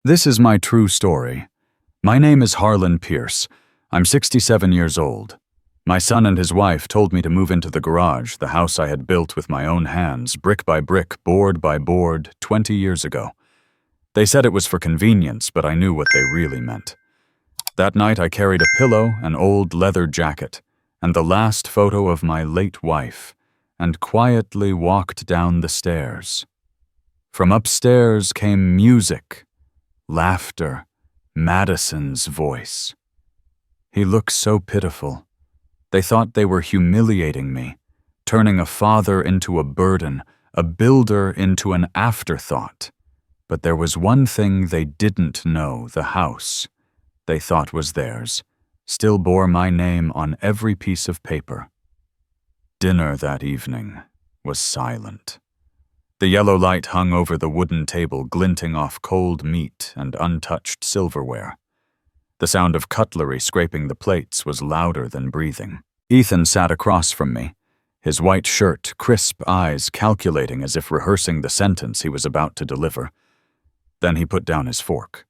This is my true story. My name is Harlan Pierce. I'm 67 years old. My son and his wife told me to move into the garage, the house I had built with my own hands, brick by brick, board by board, 20 years ago. They said it was for convenience, but I knew what they really meant. That night I carried a pillow, an old leather jacket, and the last photo of my late wife, and quietly walked down the stairs. From upstairs came music, laughter, Madison's voice. He looked so pitiful. They thought they were humiliating me, turning a father into a burden, a builder into an afterthought. But there was one thing they didn't know: the house they thought was theirs still bore my name on every piece of paper. Dinner that evening was silent. The yellow light hung over the wooden table, glinting off cold meat and untouched silverware. The sound of cutlery scraping the plates was louder than breathing. Ethan sat across from me, his white shirt, crisp eyes calculating as if rehearsing the sentence he was about to deliver. Then he put down his fork.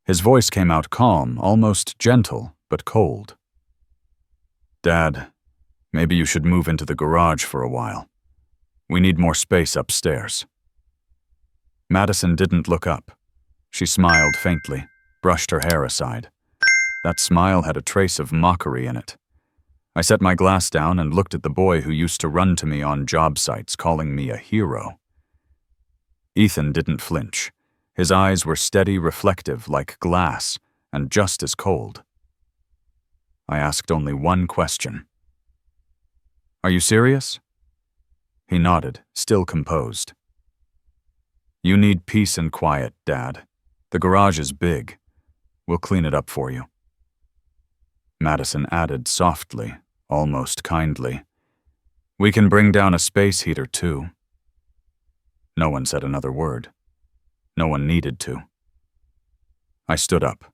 His voice came out calm, almost gentle, but cold. "Dad, maybe you should move into the garage for a while. We need more space upstairs." Madison didn't look up. She smiled faintly, brushed her hair aside. That smile had a trace of mockery in it. I set my glass down and looked at the boy who used to run to me on job sites, calling me a hero. Ethan didn't flinch. His eyes were steady, reflective, like glass, and just as cold. I asked only one question. "Are you serious?" He nodded, still composed. "You need peace and quiet, Dad. The garage is big. We'll clean it up for you." Madison added softly, almost kindly, "We can bring down a space heater, too." No one said another word. No one needed to. I stood up.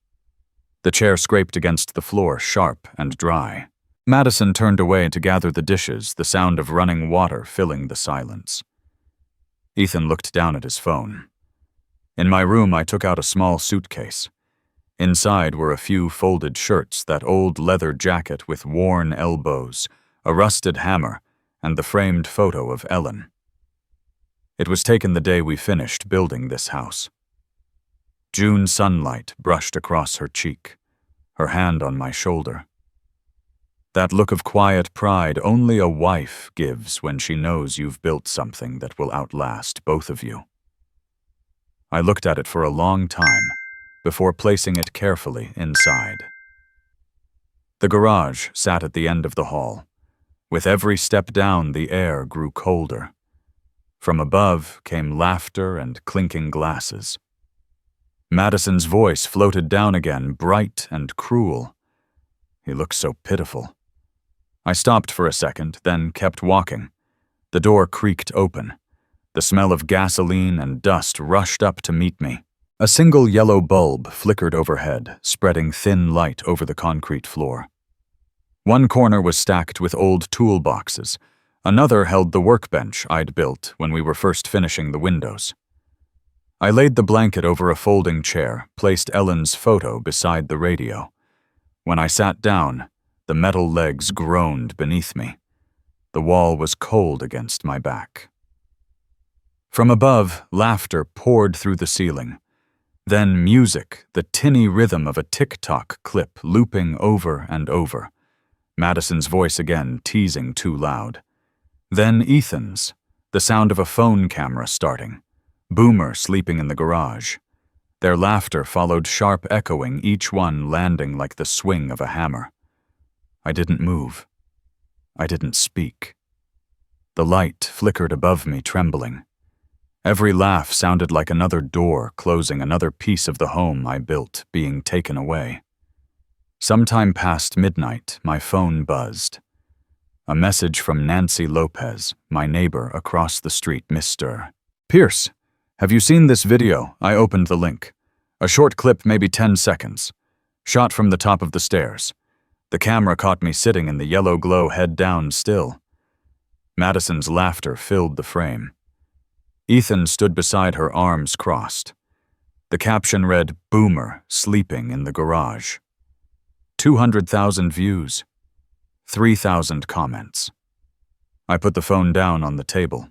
The chair scraped against the floor, sharp and dry. Madison turned away to gather the dishes, the sound of running water filling the silence. Ethan looked down at his phone. In my room, I took out a small suitcase. Inside were a few folded shirts, that old leather jacket with worn elbows, a rusted hammer, and the framed photo of Ellen. It was taken the day we finished building this house. June sunlight brushed across her cheek, her hand on my shoulder. That look of quiet pride only a wife gives when she knows you've built something that will outlast both of you. I looked at it for a long time before placing it carefully inside. The garage sat at the end of the hall. With every step down, the air grew colder. From above came laughter and clinking glasses. Madison's voice floated down again, bright and cruel. He looked so pitiful. I stopped for a second, then kept walking. The door creaked open. The smell of gasoline and dust rushed up to meet me. A single yellow bulb flickered overhead, spreading thin light over the concrete floor. One corner was stacked with old toolboxes. Another held the workbench I'd built when we were first finishing the windows. I laid the blanket over a folding chair, placed Ellen's photo beside the radio. When I sat down, the metal legs groaned beneath me. The wall was cold against my back. From above, laughter poured through the ceiling. Then music, the tinny rhythm of a tick-tock clip looping over and over. Madison's voice again, teasing too loud. Then Ethan's, the sound of a phone camera starting. Boomer sleeping in the garage. Their laughter followed, sharp echoing, each one landing like the swing of a hammer. I didn't move. I didn't speak. The light flickered above me, trembling. Every laugh sounded like another door closing, another piece of the home I built being taken away. Sometime past midnight, my phone buzzed. A message from Nancy Lopez, my neighbor across the street, Mr. Pierce. "Have you seen this video?" I opened the link. A short clip, maybe 10 seconds. Shot from the top of the stairs. The camera caught me sitting in the yellow glow, head down still. Madison's laughter filled the frame. Ethan stood beside her, arms crossed. The caption read, "Boomer sleeping in the garage." 200,000 views, 3,000 comments. I put the phone down on the table.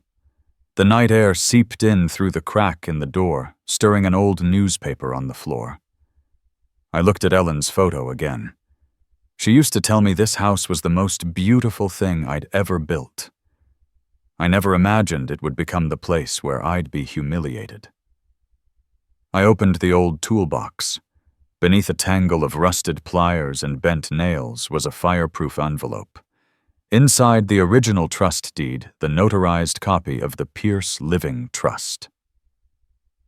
The night air seeped in through the crack in the door, stirring an old newspaper on the floor. I looked at Ellen's photo again. She used to tell me this house was the most beautiful thing I'd ever built. I never imagined it would become the place where I'd be humiliated. I opened the old toolbox. Beneath a tangle of rusted pliers and bent nails was a fireproof envelope. Inside the original trust deed, the notarized copy of the Pierce Living Trust.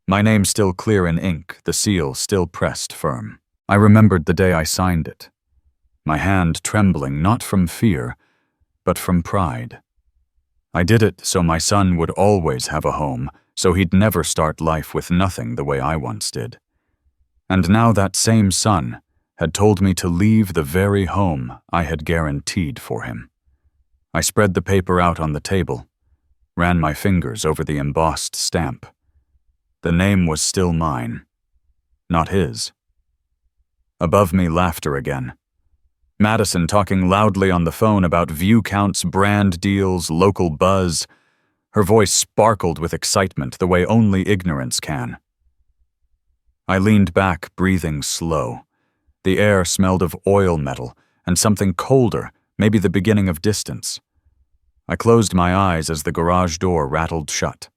My name still clear in ink, the seal still pressed firm. I remembered the day I signed it. My hand trembling not from fear, but from pride. I did it so my son would always have a home, so he'd never start life with nothing the way I once did. And now that same son had told me to leave the very home I had guaranteed for him. I spread the paper out on the table, ran my fingers over the embossed stamp. The name was still mine, not his. Above me, laughter again. Madison talking loudly on the phone about view counts, brand deals, local buzz. Her voice sparkled with excitement the way only ignorance can. I leaned back, breathing slow. The air smelled of oil metal and something colder, maybe the beginning of distance. I closed my eyes as the garage door rattled shut.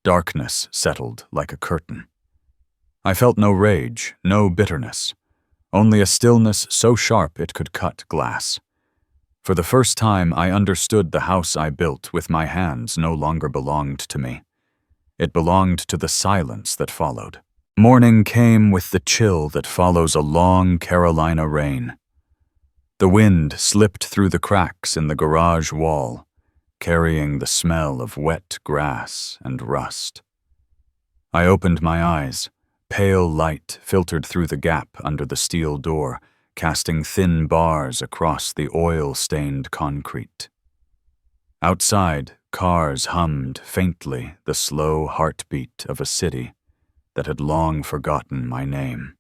Darkness settled like a curtain. I felt no rage, no bitterness, only a stillness so sharp it could cut glass. For the first time, I understood the house I built with my hands no longer belonged to me. It belonged to the silence that followed. Morning came with the chill that follows a long Carolina rain. The wind slipped through the cracks in the garage wall, carrying the smell of wet grass and rust. I opened my eyes. Pale light filtered through the gap under the steel door, casting thin bars across the oil-stained concrete. Outside, cars hummed faintly the slow heartbeat of a city that had long forgotten my name.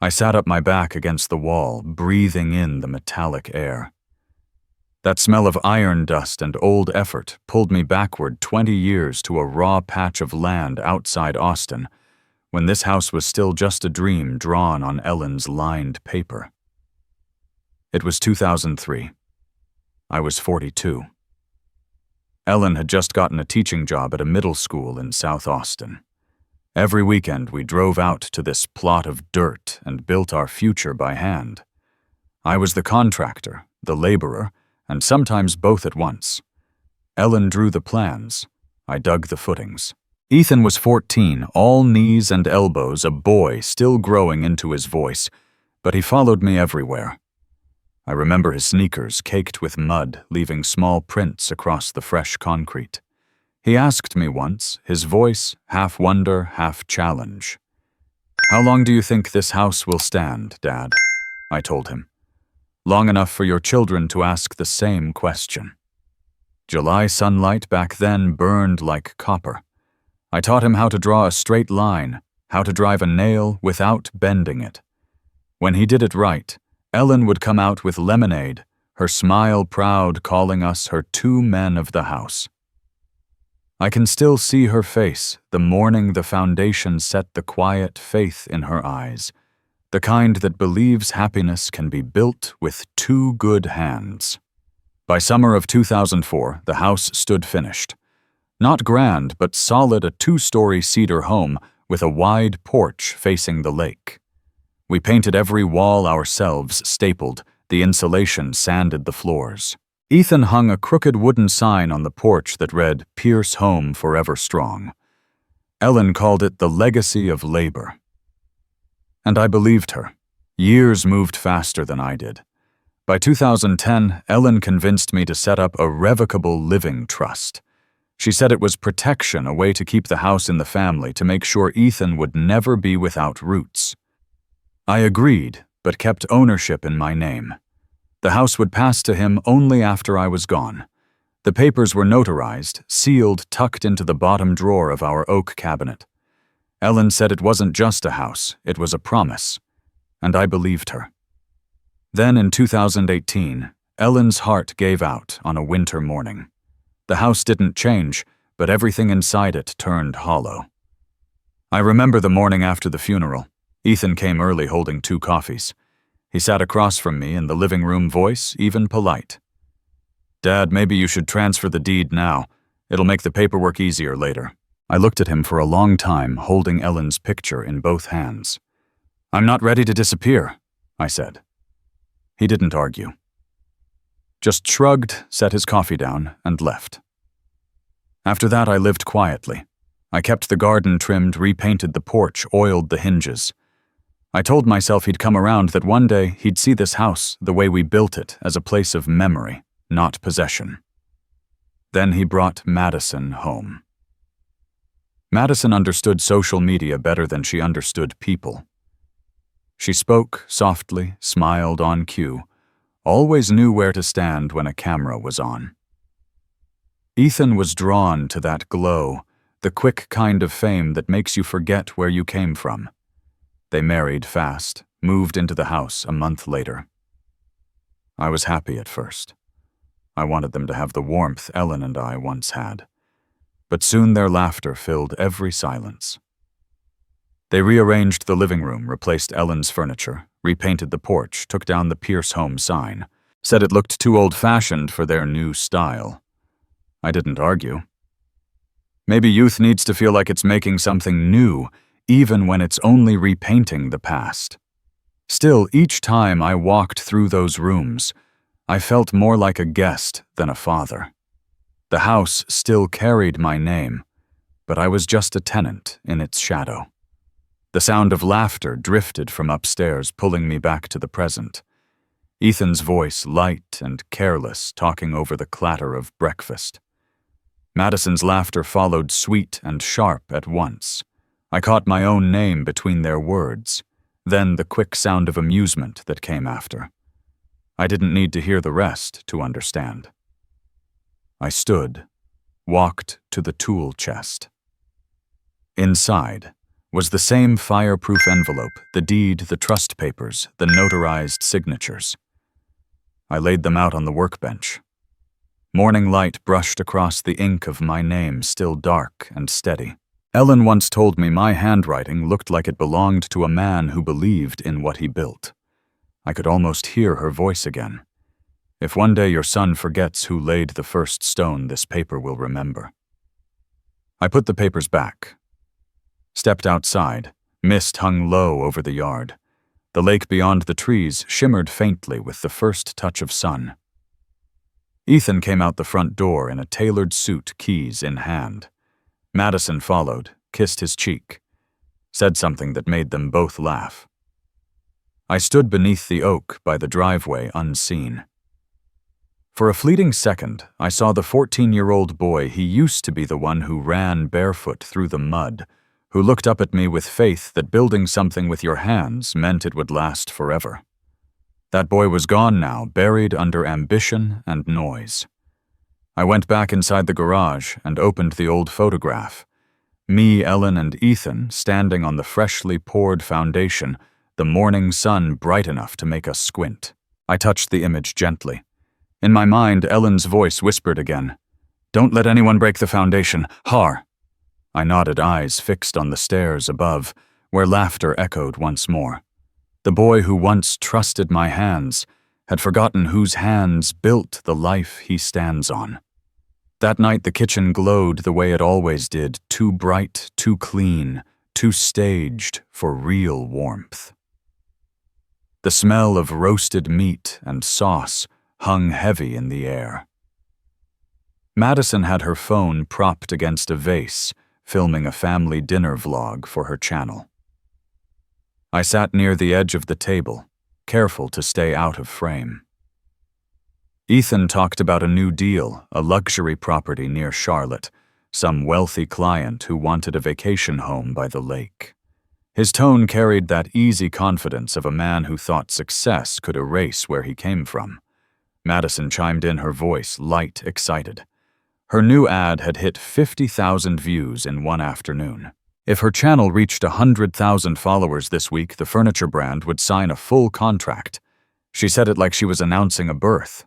I sat up my back against the wall, breathing in the metallic air. That smell of iron dust and old effort pulled me backward 20 years to a raw patch of land outside Austin, when this house was still just a dream drawn on Ellen's lined paper. It was 2003. I was 42. Ellen had just gotten a teaching job at a middle school in South Austin. Every weekend we drove out to this plot of dirt and built our future by hand. I was the contractor, the laborer, and sometimes both at once. Ellen drew the plans. I dug the footings. Ethan was 14, all knees and elbows, a boy still growing into his voice, but he followed me everywhere. I remember his sneakers caked with mud, leaving small prints across the fresh concrete. He asked me once, his voice half wonder, half challenge. "How long do you think this house will stand, Dad?" I told him. "Long enough for your children to ask the same question." July sunlight back then burned like copper. I taught him how to draw a straight line, how to drive a nail without bending it. When he did it right, Ellen would come out with lemonade, her smile proud, calling us her two men of the house. I can still see her face the morning the foundation set, the quiet faith in her eyes, the kind that believes happiness can be built with two good hands. By summer of 2004, the house stood finished. Not grand, but solid, a 2-story cedar home with a wide porch facing the lake. We painted every wall ourselves, stapled, the insulation sanded the floors. Ethan hung a crooked wooden sign on the porch that read, "Pierce Home Forever Strong." Ellen called it the legacy of labor. And I believed her. Years moved faster than I did. By 2010, Ellen convinced me to set up a revocable living trust. She said it was protection, a way to keep the house in the family, to make sure Ethan would never be without roots. I agreed, but kept ownership in my name. The house would pass to him only after I was gone. The papers were notarized, sealed, tucked into the bottom drawer of our oak cabinet. Ellen said it wasn't just a house, it was a promise, and I believed her. Then in 2018, Ellen's heart gave out on a winter morning. The house didn't change, but everything inside it turned hollow. I remember the morning after the funeral. Ethan came early holding 2 coffees. He sat across from me in the living room, voice even polite. "Dad, maybe you should transfer the deed now. It'll make the paperwork easier later." I looked at him for a long time, holding Ellen's picture in both hands. "I'm not ready to disappear," I said. He didn't argue. Just shrugged, set his coffee down, and left. After that, I lived quietly. I kept the garden trimmed, repainted the porch, oiled the hinges. I told myself he'd come around, that one day he'd see this house, the way we built it, as a place of memory, not possession. Then he brought Madison home. Madison understood social media better than she understood people. She spoke softly, smiled on cue, always knew where to stand when a camera was on. Ethan was drawn to that glow, the quick kind of fame that makes you forget where you came from. They married fast, moved into the house a month later. I was happy at first. I wanted them to have the warmth Ellen and I once had. But soon their laughter filled every silence. They rearranged the living room, replaced Ellen's furniture, repainted the porch, took down the Pierce home sign, said it looked too old-fashioned for their new style. I didn't argue. Maybe youth needs to feel like it's making something new, even when it's only repainting the past. Still, each time I walked through those rooms, I felt more like a guest than a father. The house still carried my name, but I was just a tenant in its shadow. The sound of laughter drifted from upstairs, pulling me back to the present. Ethan's voice light and careless, talking over the clatter of breakfast. Madison's laughter followed, sweet and sharp at once. I caught my own name between their words, then the quick sound of amusement that came after. I didn't need to hear the rest to understand. I stood, walked to the tool chest. Inside was the same fireproof envelope, the deed, the trust papers, the notarized signatures. I laid them out on the workbench. Morning light brushed across the ink of my name, still dark and steady. Ellen once told me my handwriting looked like it belonged to a man who believed in what he built. I could almost hear her voice again. If one day your son forgets who laid the first stone, this paper will remember. I put the papers back. Stepped outside. Mist hung low over the yard. The lake beyond the trees shimmered faintly with the first touch of sun. Ethan came out the front door in a tailored suit, keys in hand. Madison followed, kissed his cheek, said something that made them both laugh. I stood beneath the oak by the driveway, unseen. For a fleeting second, I saw the 14-year-old boy. He used to be the one who ran barefoot through the mud, who looked up at me with faith that building something with your hands meant it would last forever. That boy was gone now, buried under ambition and noise. I went back inside the garage and opened the old photograph. Me, Ellen, and Ethan standing on the freshly poured foundation, the morning sun bright enough to make us squint. I touched the image gently. In my mind, Ellen's voice whispered again, "Don't let anyone break the foundation, Har." I nodded, eyes fixed on the stairs above, where laughter echoed once more. The boy who once trusted my hands had forgotten whose hands built the life he stands on. That night the kitchen glowed the way it always did, too bright, too clean, too staged for real warmth. The smell of roasted meat and sauce hung heavy in the air. Madison had her phone propped against a vase, filming a family dinner vlog for her channel. I sat near the edge of the table, careful to stay out of frame. Ethan talked about a new deal, a luxury property near Charlotte, some wealthy client who wanted a vacation home by the lake. His tone carried that easy confidence of a man who thought success could erase where he came from. Madison chimed in, her voice light, excited. Her new ad had hit 50,000 views in one afternoon. If her channel reached 100,000 followers this week, the furniture brand would sign a full contract. She said it like she was announcing a birth.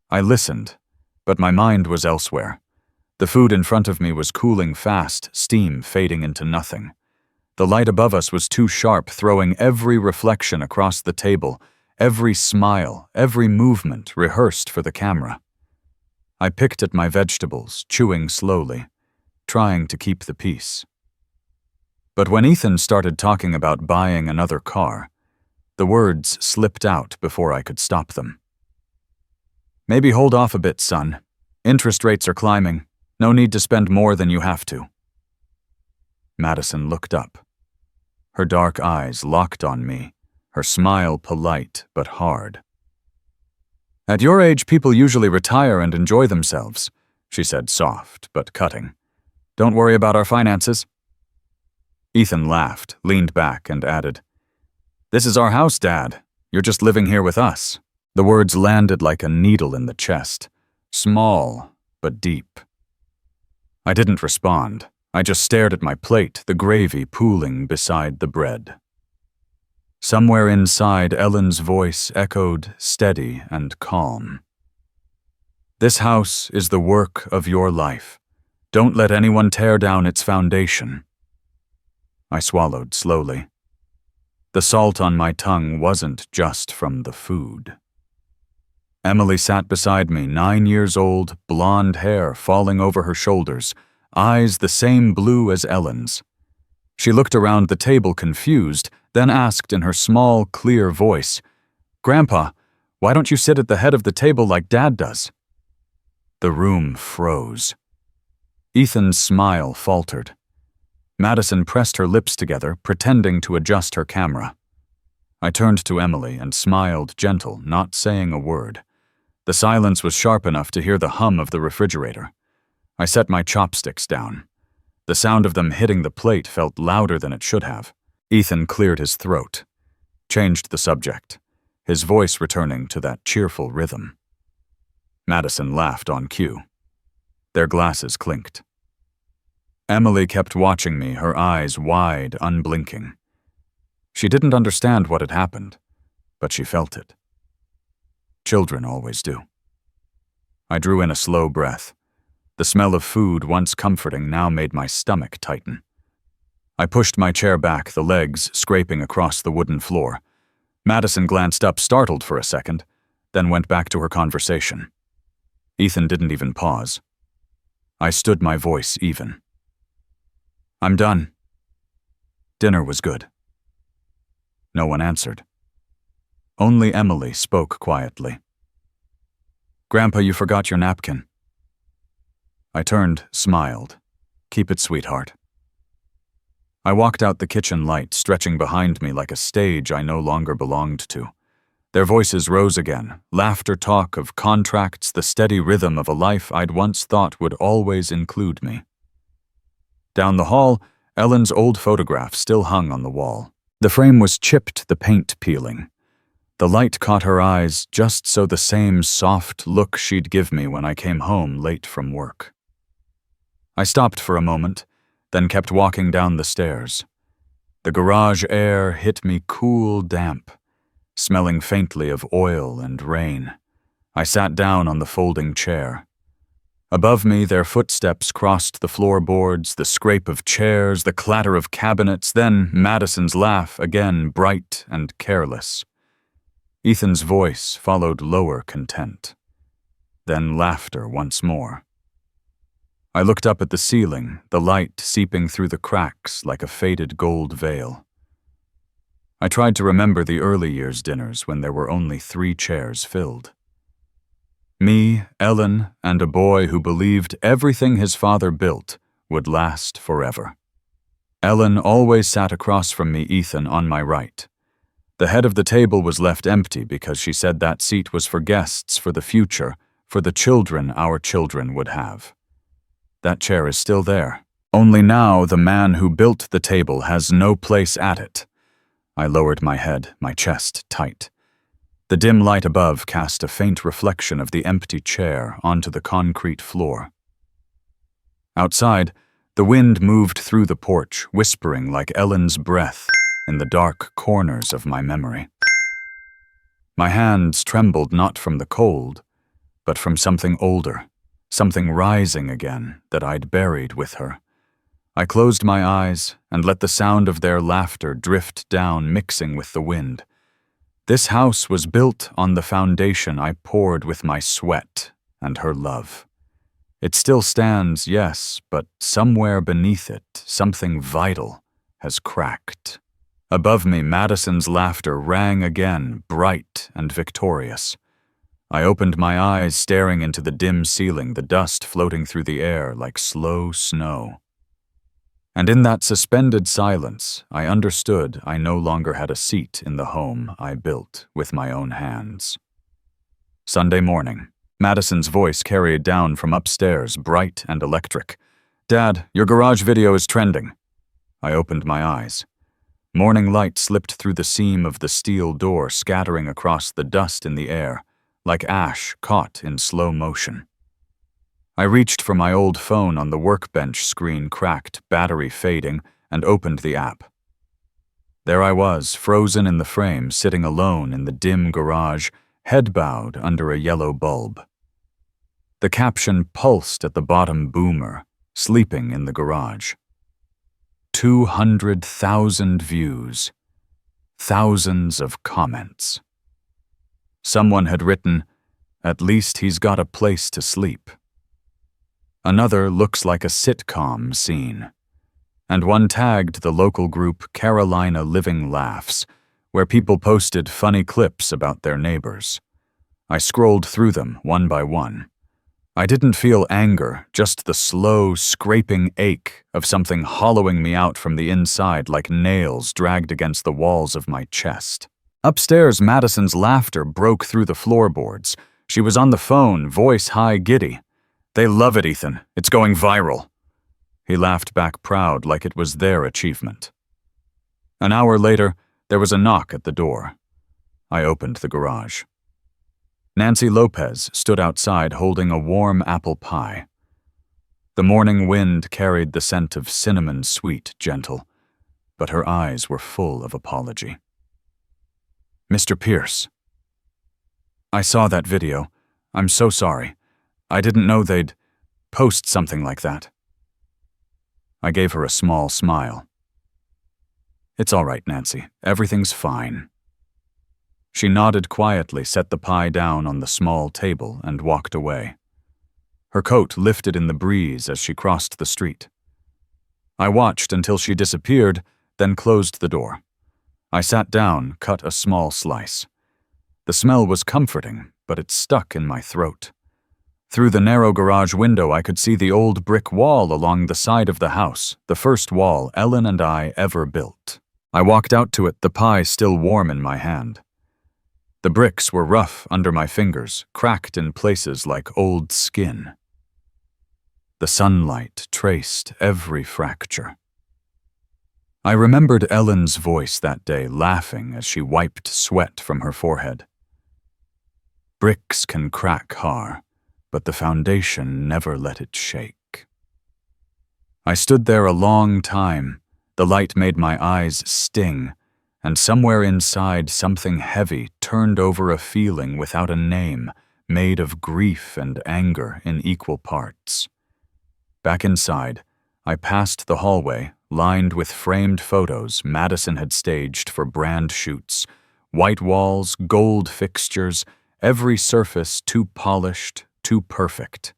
I listened, but my mind was elsewhere. The food in front of me was cooling fast, steam fading into nothing. The light above us was too sharp, throwing every reflection across the table, every smile, every movement rehearsed for the camera. I picked at my vegetables, chewing slowly, trying to keep the peace. But when Ethan started talking about buying another car, the words slipped out before I could stop them. Maybe hold off a bit, son. Interest rates are climbing. No need to spend more than you have to. Madison looked up. Her dark eyes locked on me, her smile polite but hard. At your age, people usually retire and enjoy themselves, she said, soft but cutting. Don't worry about our finances. Ethan laughed, leaned back, and added, This is our house, Dad. You're just living here with us. The words landed like a needle in the chest, small but deep. I didn't respond. I just stared at my plate, the gravy pooling beside the bread. Somewhere inside, Ellen's voice echoed steady and calm. This house is the work of your life. Don't let anyone tear down its foundation. I swallowed slowly. The salt on my tongue wasn't just from the food. Emily sat beside me, 9 years old, blonde hair falling over her shoulders, eyes the same blue as Ellen's. She looked around the table confused, then asked in her small, clear voice, Grandpa, why don't you sit at the head of the table like Dad does? The room froze. Ethan's smile faltered. Madison pressed her lips together, pretending to adjust her camera. I turned to Emily and smiled gentle, not saying a word. The silence was sharp enough to hear the hum of the refrigerator. I set my chopsticks down. The sound of them hitting the plate felt louder than it should have. Ethan cleared his throat, changed the subject, his voice returning to that cheerful rhythm. Madison laughed on cue. Their glasses clinked. Emily kept watching me, her eyes wide, unblinking. She didn't understand what had happened, but she felt it. Children always do. I drew in a slow breath. The smell of food, once comforting, now made my stomach tighten. I pushed my chair back, the legs scraping across the wooden floor. Madison glanced up, startled for a second, then went back to her conversation. Ethan didn't even pause. I stood my voice even. I'm done. Dinner was good. No one answered. Only Emily spoke quietly. Grandpa, you forgot your napkin. I turned, smiled. Keep it, sweetheart. I walked out the kitchen light, stretching behind me like a stage I no longer belonged to. Their voices rose again, laughter, talk of contracts, the steady rhythm of a life I'd once thought would always include me. Down the hall, Ellen's old photograph still hung on the wall. The frame was chipped, the paint peeling. The light caught her eyes, just so the same soft look she'd give me when I came home late from work. I stopped for a moment, then kept walking down the stairs. The garage air hit me cool, damp, smelling faintly of oil and rain. I sat down on the folding chair. Above me, their footsteps crossed the floorboards, the scrape of chairs, the clatter of cabinets, then Madison's laugh, again bright and careless. Ethan's voice followed lower content. Then laughter once more. I looked up at the ceiling, the light seeping through the cracks like a faded gold veil. I tried to remember the early years' dinners when there were only 3 chairs filled. Me, Ellen, and a boy who believed everything his father built would last forever. Ellen always sat across from me, Ethan on my right. The head of the table was left empty because she said that seat was for guests, for the future, for the children our children would have. That chair is still there. Only now the man who built the table has no place at it. I lowered my head, my chest tight. The dim light above cast a faint reflection of the empty chair onto the concrete floor. Outside, The wind moved through the porch, whispering like Ellen's breath in the dark corners of my memory. My hands trembled not from the cold, but from something older, something rising again that I'd buried with her. I closed my eyes and let the sound of their laughter drift down, mixing with the wind. This house was built on the foundation I poured with my sweat and her love. It still stands, yes, but somewhere beneath it, something vital has cracked. Above me, Madison's laughter rang again, bright and victorious. I opened my eyes, staring into the dim ceiling, the dust floating through the air like slow snow. And in that suspended silence, I understood I no longer had a seat in the home I built with my own hands. Sunday morning, Madison's voice carried down from upstairs, bright and electric. "Dad, your garage video is trending." I opened my eyes. Morning light slipped through the seam of the steel door, scattering across the dust in the air, like ash caught in slow motion. I reached for my old phone on the workbench, screen cracked, battery fading, and opened the app. There I was, frozen in the frame, sitting alone in the dim garage, head bowed under a yellow bulb. The caption pulsed at the bottom boomer, sleeping in the garage. 200,000 views, thousands of comments. Someone had written, "At least he's got a place to sleep." Another looks like a sitcom scene. And one tagged the local group Carolina Living Laughs, where people posted funny clips about their neighbors. I scrolled through them one by one. I didn't feel anger, just the slow, scraping ache of something hollowing me out from the inside like nails dragged against the walls of my chest. Upstairs, Madison's laughter broke through the floorboards. She was on the phone, voice high, giddy. "They love it, Ethan. It's going viral." He laughed back proud, like it was their achievement. An hour later, there was a knock at the door. I opened the garage. Nancy Lopez stood outside holding a warm apple pie. The morning wind carried the scent of cinnamon, sweet, gentle, but her eyes were full of apology. "Mr. Pierce, I saw that video. I'm so sorry. I didn't know they'd post something like that." I gave her a small smile. "It's all right, Nancy. Everything's fine." She nodded quietly, set the pie down on the small table, and walked away. Her coat lifted in the breeze as she crossed the street. I watched until she disappeared, then closed the door. I sat down, cut a small slice. The smell was comforting, but it stuck in my throat. Through the narrow garage window, I could see the old brick wall along the side of the house, the first wall Ellen and I ever built. I walked out to it, the pie still warm in my hand. The bricks were rough under my fingers, cracked in places like old skin. The sunlight traced every fracture. I remembered Ellen's voice that day, laughing as she wiped sweat from her forehead. "Bricks can crack, Har, but the foundation never let it shake." I stood there a long time. The light made my eyes sting, and somewhere inside something heavy turned over, a feeling without a name, made of grief and anger in equal parts. Back inside, I passed the hallway, lined with framed photos Madison had staged for brand shoots, white walls, gold fixtures, every surface too polished, too perfect.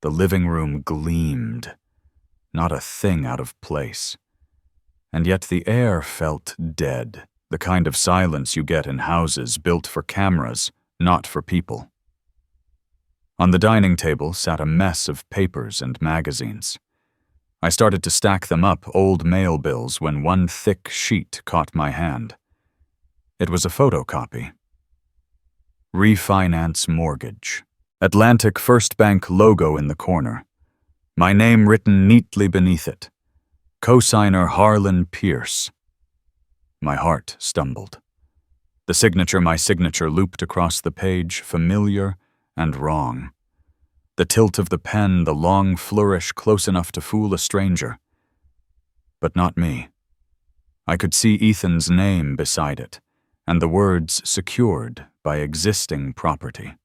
The living room gleamed, not a thing out of place. And yet the air felt dead, the kind of silence you get in houses built for cameras, not for people. On the dining table sat a mess of papers and magazines. I started to stack them up, old mail bills, when one thick sheet caught my hand. It was a photocopy. Refinance mortgage. Atlantic First Bank logo in the corner. My name written neatly beneath it. Cosigner Harlan Pierce. My heart stumbled. The signature, my signature, looped across the page, familiar and wrong. The tilt of the pen, the long flourish close enough to fool a stranger. But not me. I could see Ethan's name beside it, and the words secured by existing property.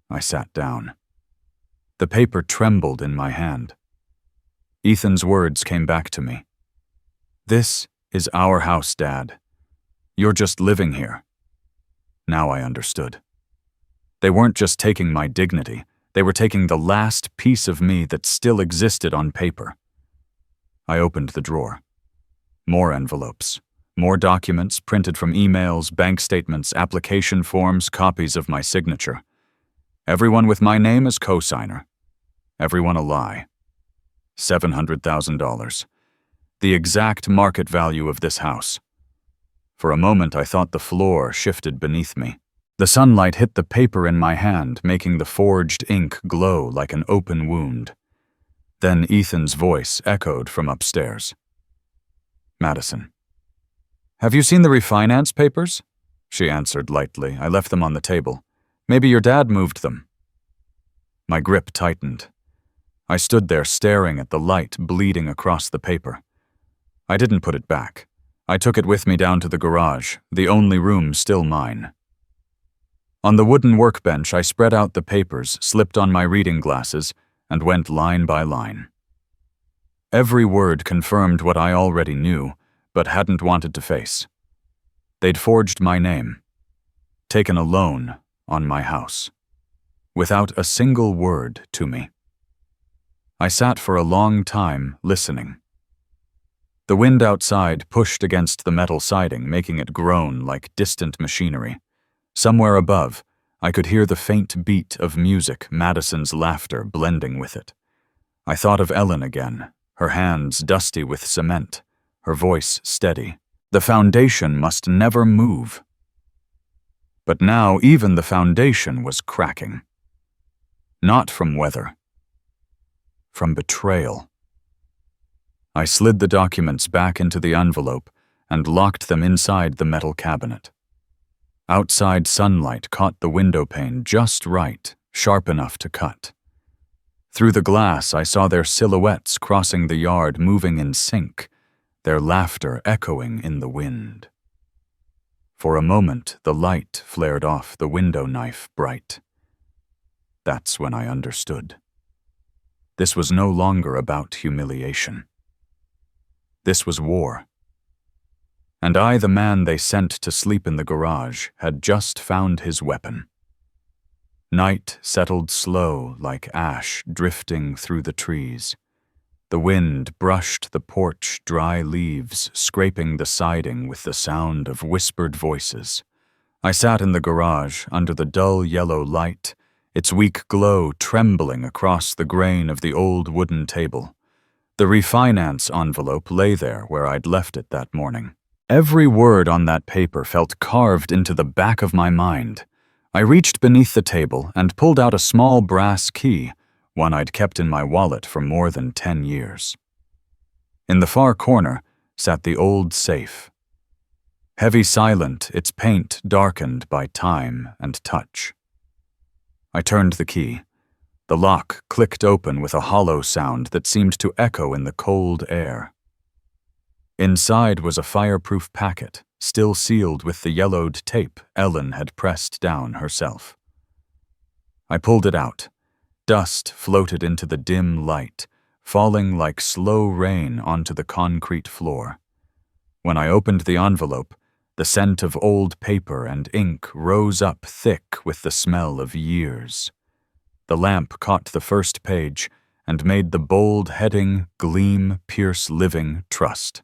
I sat down. The paper trembled in my hand. Ethan's words came back to me. "This is our house, Dad. You're just living here." Now I understood. They weren't just taking my dignity, they were taking the last piece of me that still existed on paper. I opened the drawer. More envelopes. More documents printed from emails, bank statements, application forms, copies of my signature. Everyone with my name as co-signer. Everyone a lie. $700,000. The exact market value of this house. For a moment I thought the floor shifted beneath me. The sunlight hit the paper in my hand, making the forged ink glow like an open wound. Then Ethan's voice echoed from upstairs. "Madison." "Have you seen the refinance papers?" She answered lightly. "I left them on the table. Maybe your dad moved them." My grip tightened. I stood there staring at the light bleeding across the paper. I didn't put it back. I took it with me down to the garage, the only room still mine. On the wooden workbench, I spread out the papers, slipped on my reading glasses, and went line by line. Every word confirmed what I already knew, but hadn't wanted to face. They'd forged my name, taken a loan on my house, without a single word to me. I sat for a long time, listening. The wind outside pushed against the metal siding, making it groan like distant machinery. Somewhere above, I could hear the faint beat of music, Madison's laughter blending with it. I thought of Ellen again, her hands dusty with cement, her voice steady. The foundation must never move. But now even the foundation was cracking. Not from weather. From betrayal. I slid the documents back into the envelope and locked them inside the metal cabinet. Outside sunlight caught the window pane just right, sharp enough to cut. Through the glass, I saw their silhouettes crossing the yard, moving in sync, their laughter echoing in the wind. For a moment, the light flared off the window knife bright. That's when I understood. This was no longer about humiliation. This was war. And I, the man they sent to sleep in the garage, had just found his weapon. Night settled slow like ash drifting through the trees. The wind brushed the porch dry leaves, scraping the siding with the sound of whispered voices. I sat in the garage under the dull yellow light, its weak glow trembling across the grain of the old wooden table. The refinance envelope lay there where I'd left it that morning. Every word on that paper felt carved into the back of my mind. I reached beneath the table and pulled out a small brass key, one I'd kept in my wallet for more than 10 years. In the far corner sat the old safe. Heavy silent, its paint darkened by time and touch. I turned the key. The lock clicked open with a hollow sound that seemed to echo in the cold air. Inside was a fireproof packet, still sealed with the yellowed tape Ellen had pressed down herself. I pulled it out. Dust floated into the dim light, falling like slow rain onto the concrete floor. When I opened the envelope, the scent of old paper and ink rose up thick with the smell of years. The lamp caught the first page and made the bold heading Gleam Pierce Living Trust.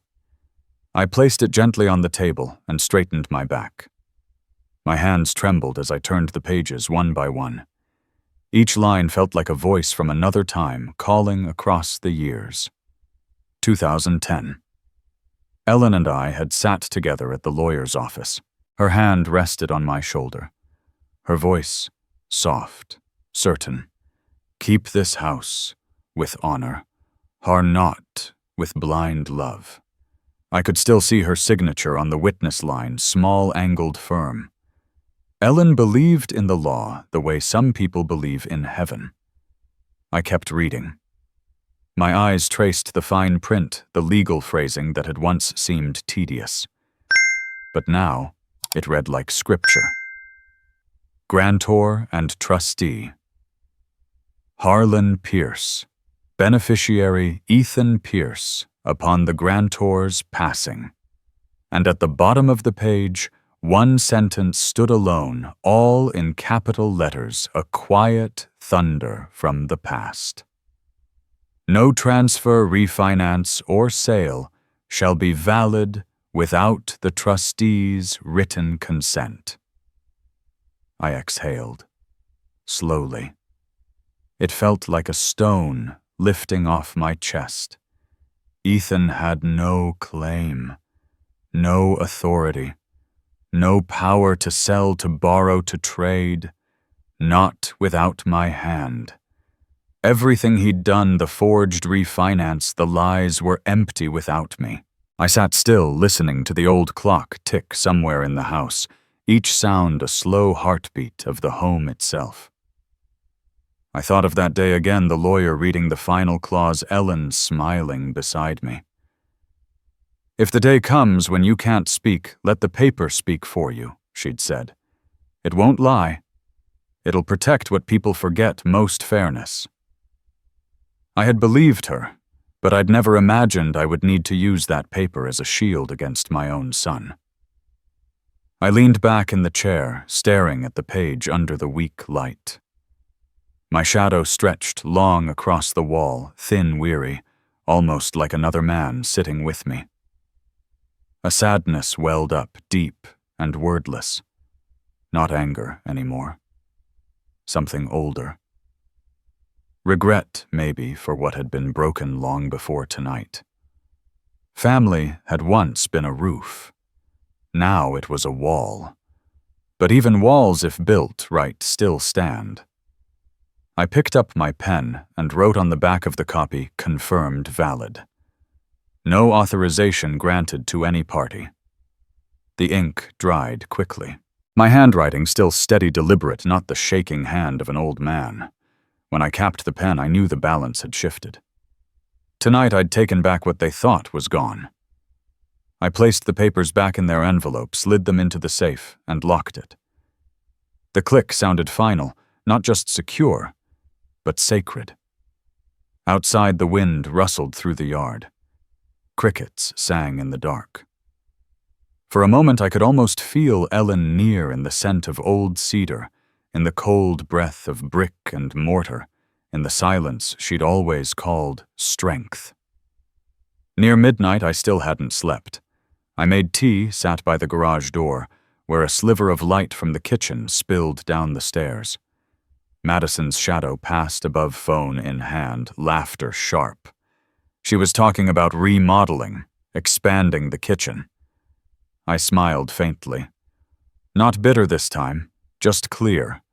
I placed it gently on the table and straightened my back. My hands trembled as I turned the pages one by one. Each line felt like a voice from another time calling across the years. 2010. Ellen and I had sat together at the lawyer's office. Her hand rested on my shoulder. Her voice, soft, certain. Keep this house with honor. Harm not with blind love. I could still see her signature on the witness line, small, angled, firm. Ellen believed in the law the way some people believe in heaven. I kept reading. My eyes traced the fine print, the legal phrasing that had once seemed tedious. But now, it read like scripture. Grantor and trustee. Harlan Pierce. Beneficiary Ethan Pierce, upon the grantor's passing. And at the bottom of the page, one sentence stood alone, all in capital letters, a quiet thunder from the past. No transfer, refinance, or sale shall be valid without the trustee's written consent. I exhaled, slowly. It felt like a stone lifting off my chest. Ethan had no claim, no authority, no power to sell, to borrow, to trade, not without my hand. Everything he'd done, the forged refinance, the lies, were empty without me. I sat still, listening to the old clock tick somewhere in the house, each sound a slow heartbeat of the home itself. I thought of that day again, the lawyer reading the final clause, Ellen smiling beside me. "If the day comes when you can't speak, let the paper speak for you," she'd said. "It won't lie. It'll protect what people forget, most fairness." I had believed her, but I'd never imagined I would need to use that paper as a shield against my own son. I leaned back in the chair, staring at the page under the weak light. My shadow stretched long across the wall, thin, weary, almost like another man sitting with me. A sadness welled up, deep and wordless. Not anger anymore. Something older. Regret, maybe, for what had been broken long before tonight. Family had once been a roof. Now it was a wall. But even walls, if built right, still stand. I picked up my pen and wrote on the back of the copy, "Confirmed valid." No authorization granted to any party. The ink dried quickly. My handwriting still steady, deliberate, not the shaking hand of an old man. When I capped the pen, I knew the balance had shifted. Tonight I'd taken back what they thought was gone. I placed the papers back in their envelope, slid them into the safe, and locked it. The click sounded final, not just secure, but sacred. Outside, the wind rustled through the yard. Crickets sang in the dark. For a moment I could almost feel Ellen near, in the scent of old cedar, in the cold breath of brick and mortar, in the silence she'd always called strength. Near midnight I still hadn't slept. I made tea, sat by the garage door, where a sliver of light from the kitchen spilled down the stairs. Madison's shadow passed above, phone in hand, laughter sharp. She was talking about remodeling, expanding the kitchen. I smiled faintly. Not bitter this time, just clear.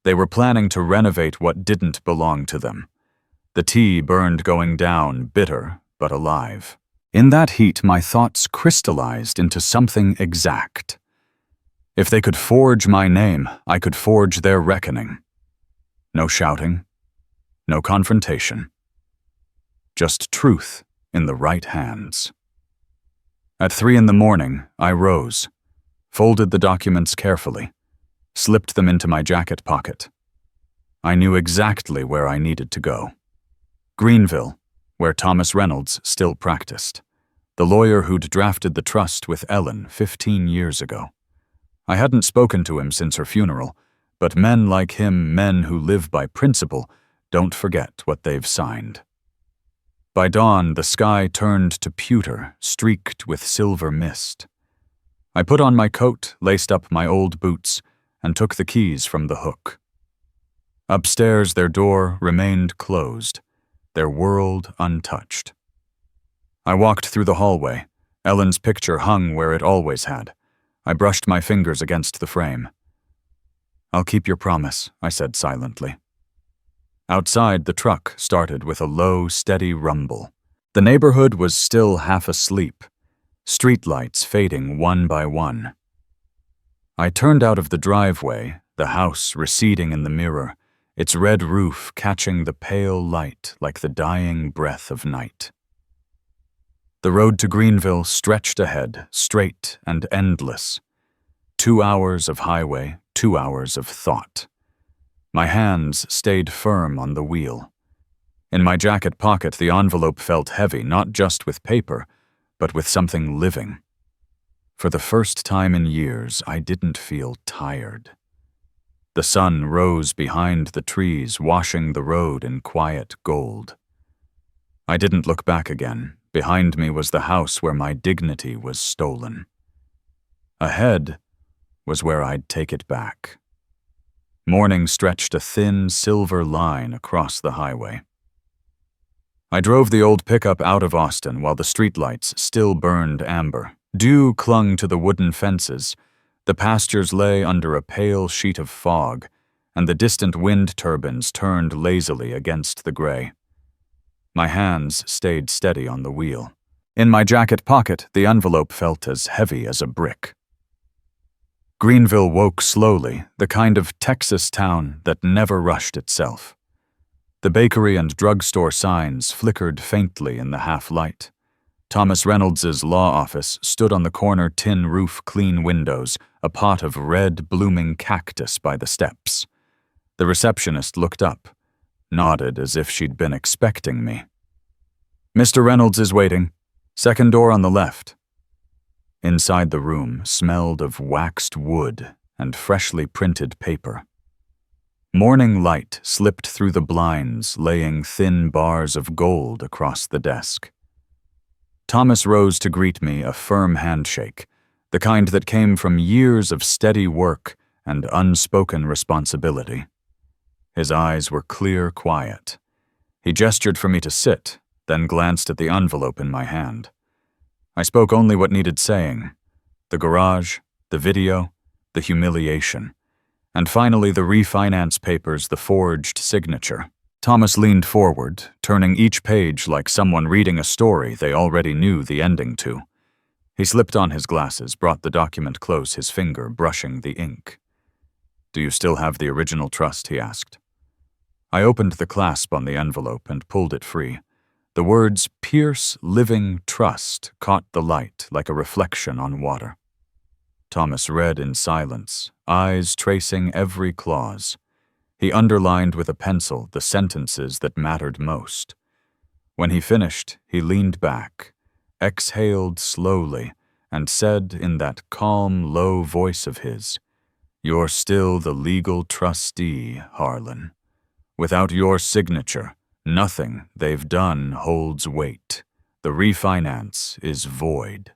They were planning to renovate what didn't belong to them. The tea burned going down, bitter but alive. In that heat, my thoughts crystallized into something exact. If they could forge my name, I could forge their reckoning. No shouting, no confrontation. Just truth in the right hands. At 3 a.m, I rose, folded the documents carefully, slipped them into my jacket pocket. I knew exactly where I needed to go. Greenville, where Thomas Reynolds still practiced, the lawyer who'd drafted the trust with Ellen 15 years ago. I hadn't spoken to him since her funeral, but men like him, men who live by principle, don't forget what they've signed. By dawn, the sky turned to pewter, streaked with silver mist. I put on my coat, laced up my old boots, and took the keys from the hook. Upstairs, their door remained closed, their world untouched. I walked through the hallway. Ellen's picture hung where it always had. I brushed my fingers against the frame. "I'll keep your promise," I said silently. Outside, the truck started with a low, steady rumble. The neighborhood was still half asleep, streetlights fading one by one. I turned out of the driveway, the house receding in the mirror, its red roof catching the pale light like the dying breath of night. The road to Greenville stretched ahead, straight and endless. 2 hours of highway, 2 hours of thought. My hands stayed firm on the wheel. In my jacket pocket, the envelope felt heavy, not just with paper, but with something living. For the first time in years, I didn't feel tired. The sun rose behind the trees, washing the road in quiet gold. I didn't look back again. Behind me was the house where my dignity was stolen. Ahead was where I'd take it back. Morning stretched a thin, silver line across the highway. I drove the old pickup out of Austin while the streetlights still burned amber. Dew clung to the wooden fences. The pastures lay under a pale sheet of fog, and the distant wind turbines turned lazily against the gray. My hands stayed steady on the wheel. In my jacket pocket, the envelope felt as heavy as a brick. Greenville woke slowly, the kind of Texas town that never rushed itself. The bakery and drugstore signs flickered faintly in the half-light. Thomas Reynolds's law office stood on the corner, tin roof, clean windows, a pot of red, blooming cactus by the steps. The receptionist looked up, nodded as if she'd been expecting me. "Mr. Reynolds is waiting. Second door on the left." Inside the room smelled of waxed wood and freshly printed paper. Morning light slipped through the blinds, laying thin bars of gold across the desk. Thomas rose to greet me, a firm handshake, the kind that came from years of steady work and unspoken responsibility. His eyes were clear, quiet. He gestured for me to sit, then glanced at the envelope in my hand. I spoke only what needed saying: the garage, the video, the humiliation, and finally the refinance papers, the forged signature. Thomas leaned forward, turning each page like someone reading a story they already knew the ending to. He slipped on his glasses, brought the document close, his finger brushing the ink. "Do you still have the original trust?" he asked. I opened the clasp on the envelope and pulled it free. The words "Pierce Living Trust" caught the light like a reflection on water. Thomas read in silence, eyes tracing every clause. He underlined with a pencil the sentences that mattered most. When he finished, he leaned back, exhaled slowly, and said in that calm, low voice of his, "You're still the legal trustee, Harlan. Without your signature, nothing they've done holds weight. The refinance is void."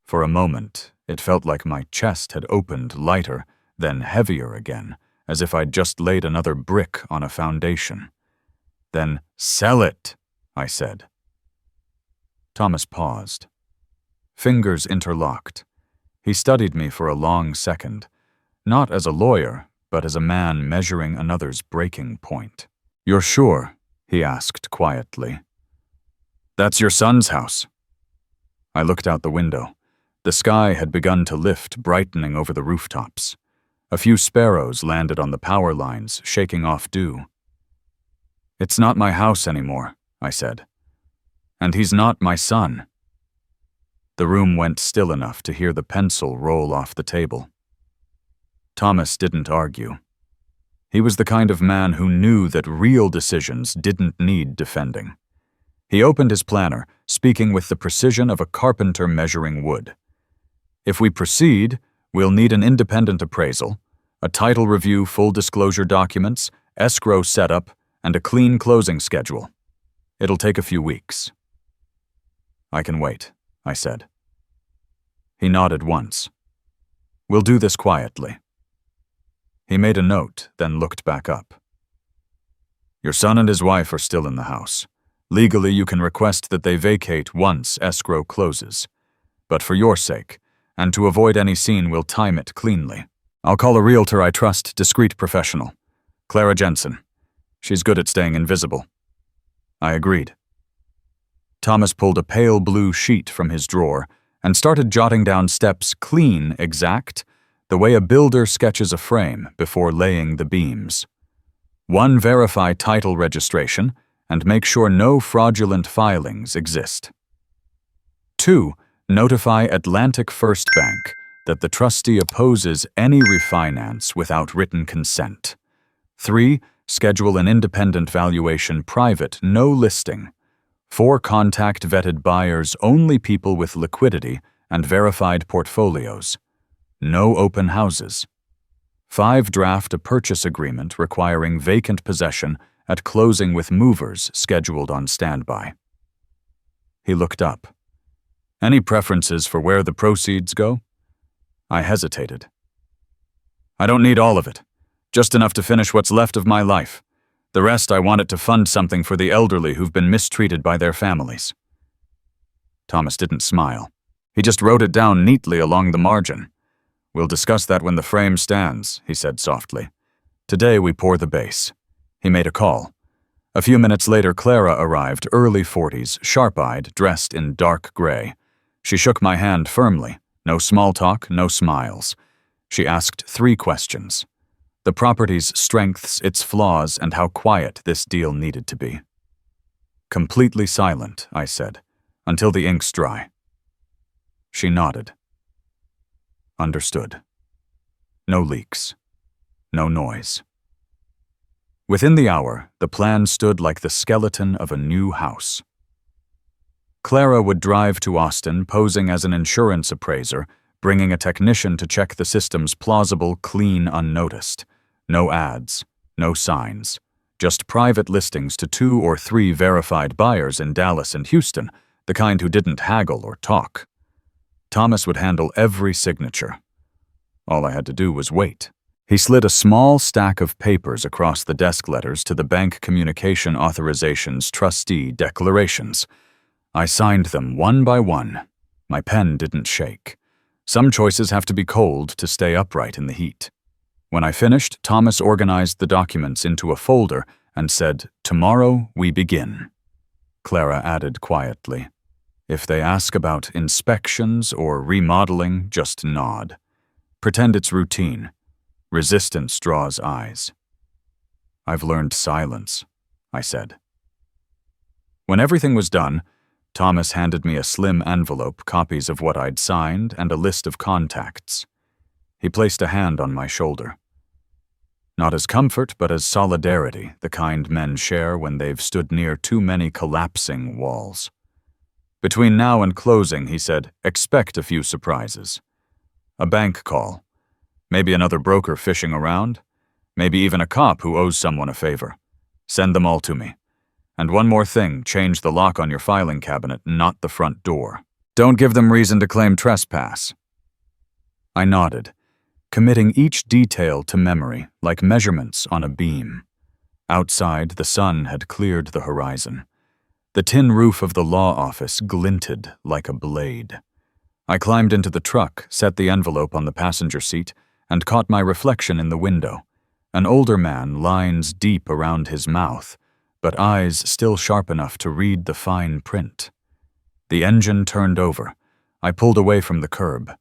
For a moment, it felt like my chest had opened lighter, then heavier again, as if I'd just laid another brick on a foundation. Then, "Sell it," I said. Thomas paused. Fingers interlocked. He studied me for a long second, not as a lawyer, but as a man measuring another's breaking point. "You're sure?" he asked quietly. "That's your son's house." I looked out the window. The sky had begun to lift, brightening over the rooftops. A few sparrows landed on the power lines, shaking off dew. "It's not my house anymore," I said. "And he's not my son." The room went still enough to hear the pencil roll off the table. Thomas didn't argue. He was the kind of man who knew that real decisions didn't need defending. He opened his planner, speaking with the precision of a carpenter measuring wood. "If we proceed, we'll need an independent appraisal, a title review, full disclosure documents, escrow setup, and a clean closing schedule. It'll take a few weeks." "I can wait," I said. He nodded once. "We'll do this quietly." He made a note, then looked back up. "Your son and his wife are still in the house. Legally, you can request that they vacate once escrow closes. But for your sake, and to avoid any scene, we'll time it cleanly. I'll call a realtor I trust, discreet professional. Clara Jensen. She's good at staying invisible." I agreed. Thomas pulled a pale blue sheet from his drawer and started jotting down steps clean, exact, the way a builder sketches a frame before laying the beams. 1. Verify title registration and make sure no fraudulent filings exist. 2. Notify Atlantic First Bank that the trustee opposes any refinance without written consent. 3. Schedule an independent valuation private, no listing. 4. Contact vetted buyers, only people with liquidity and verified portfolios. No open houses. 5. Draft a purchase agreement requiring vacant possession at closing with movers scheduled on standby. He looked up. Any preferences for where the proceeds go? I hesitated. I don't need all of it. Just enough to finish what's left of my life. The rest I want it to fund something for the elderly who've been mistreated by their families. Thomas didn't smile. He just wrote it down neatly along the margin. We'll discuss that when the frame stands, he said softly. Today we pour the base. He made a call. A few minutes later, Clara arrived, early 40s, sharp-eyed, dressed in dark gray. She shook my hand firmly. No small talk, no smiles. She asked 3 questions. The property's strengths, its flaws, and how quiet this deal needed to be. Completely silent, I said, until the ink's dry. She nodded. Understood. No leaks. No noise. Within the hour, the plan stood like the skeleton of a new house. Clara would drive to Austin, posing as an insurance appraiser, bringing a technician to check the system's plausible, clean, unnoticed. No ads, no signs, just private listings to 2 or 3 verified buyers in Dallas and Houston, the kind who didn't haggle or talk. Thomas would handle every signature. All I had to do was wait. He slid a small stack of papers across the desk letters to the Bank Communication Authorization's trustee declarations. I signed them one by one. My pen didn't shake. Some choices have to be cold to stay upright in the heat. When I finished, Thomas organized the documents into a folder and said, "Tomorrow we begin." Clara added quietly, "If they ask about inspections or remodeling, just nod. Pretend it's routine. Resistance draws eyes." "I've learned silence," I said. When everything was done, Thomas handed me a slim envelope, copies of what I'd signed, and a list of contacts. He placed a hand on my shoulder. Not as comfort, but as solidarity, the kind men share when they've stood near too many collapsing walls. Between now and closing, he said, expect a few surprises. A bank call. Maybe another broker fishing around. Maybe even a cop who owes someone a favor. Send them all to me. And one more thing, change the lock on your filing cabinet, not the front door. Don't give them reason to claim trespass. I nodded, committing each detail to memory, like measurements on a beam. Outside, the sun had cleared the horizon. The tin roof of the law office glinted like a blade. I climbed into the truck, set the envelope on the passenger seat, and caught my reflection in the window. An older man, lines deep around his mouth, but eyes still sharp enough to read the fine print. The engine turned over. I pulled away from the curb.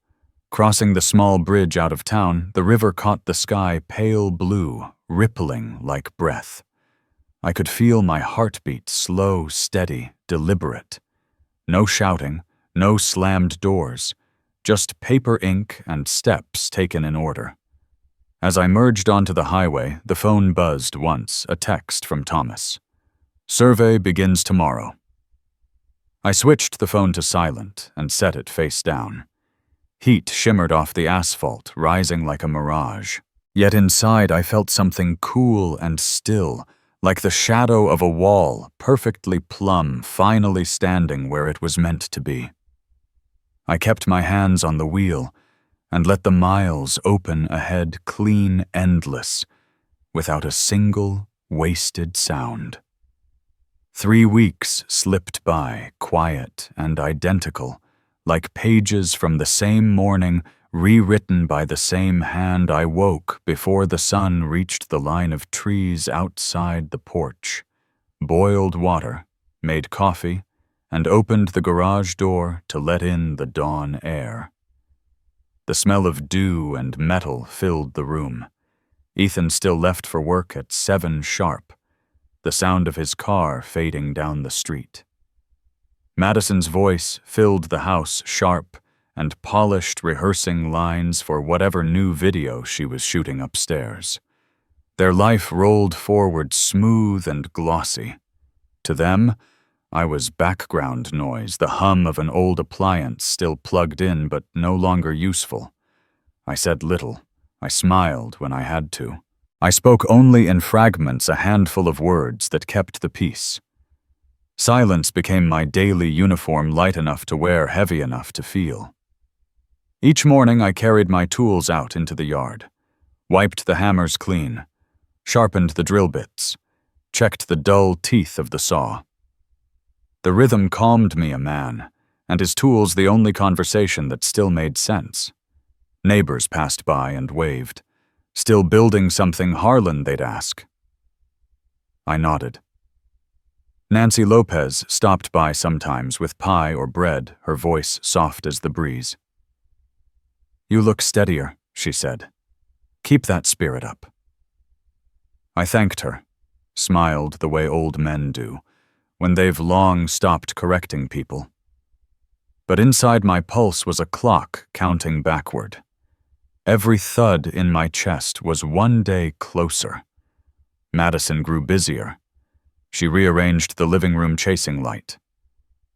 Crossing the small bridge out of town, the river caught the sky pale blue, rippling like breath. I could feel my heartbeat slow, steady, deliberate. No shouting, no slammed doors, just paper ink and steps taken in order. As I merged onto the highway, the phone buzzed once, a text from Thomas. "Survey begins tomorrow." I switched the phone to silent and set it face down. Heat shimmered off the asphalt, rising like a mirage. Yet inside I felt something cool and still, like the shadow of a wall, perfectly plumb, finally standing where it was meant to be. I kept my hands on the wheel and let the miles open ahead clean, endless, without a single wasted sound. 3 weeks slipped by, quiet and identical, like pages from the same morning, rewritten by the same hand. I woke before the sun reached the line of trees outside the porch, boiled water, made coffee, and opened the garage door to let in the dawn air. The smell of dew and metal filled the room. Ethan still left for work at 7 sharp, the sound of his car fading down the street. Madison's voice filled the house sharp and polished, rehearsing lines for whatever new video she was shooting upstairs. Their life rolled forward smooth and glossy. To them, I was background noise, the hum of an old appliance still plugged in but no longer useful. I said little. I smiled when I had to. I spoke only in fragments, a handful of words that kept the peace. Silence became my daily uniform, light enough to wear, heavy enough to feel. Each morning I carried my tools out into the yard, wiped the hammers clean, sharpened the drill bits, checked the dull teeth of the saw. The rhythm calmed me, a man, and his tools the only conversation that still made sense. Neighbors passed by and waved. Still building something, Harlan, they'd ask. I nodded. Nancy Lopez stopped by sometimes with pie or bread, her voice soft as the breeze. You look steadier, she said. Keep that spirit up. I thanked her, smiled the way old men do, when they've long stopped correcting people. But inside my pulse was a clock counting backward. Every thud in my chest was one day closer. Madison grew busier. She rearranged the living room chasing light.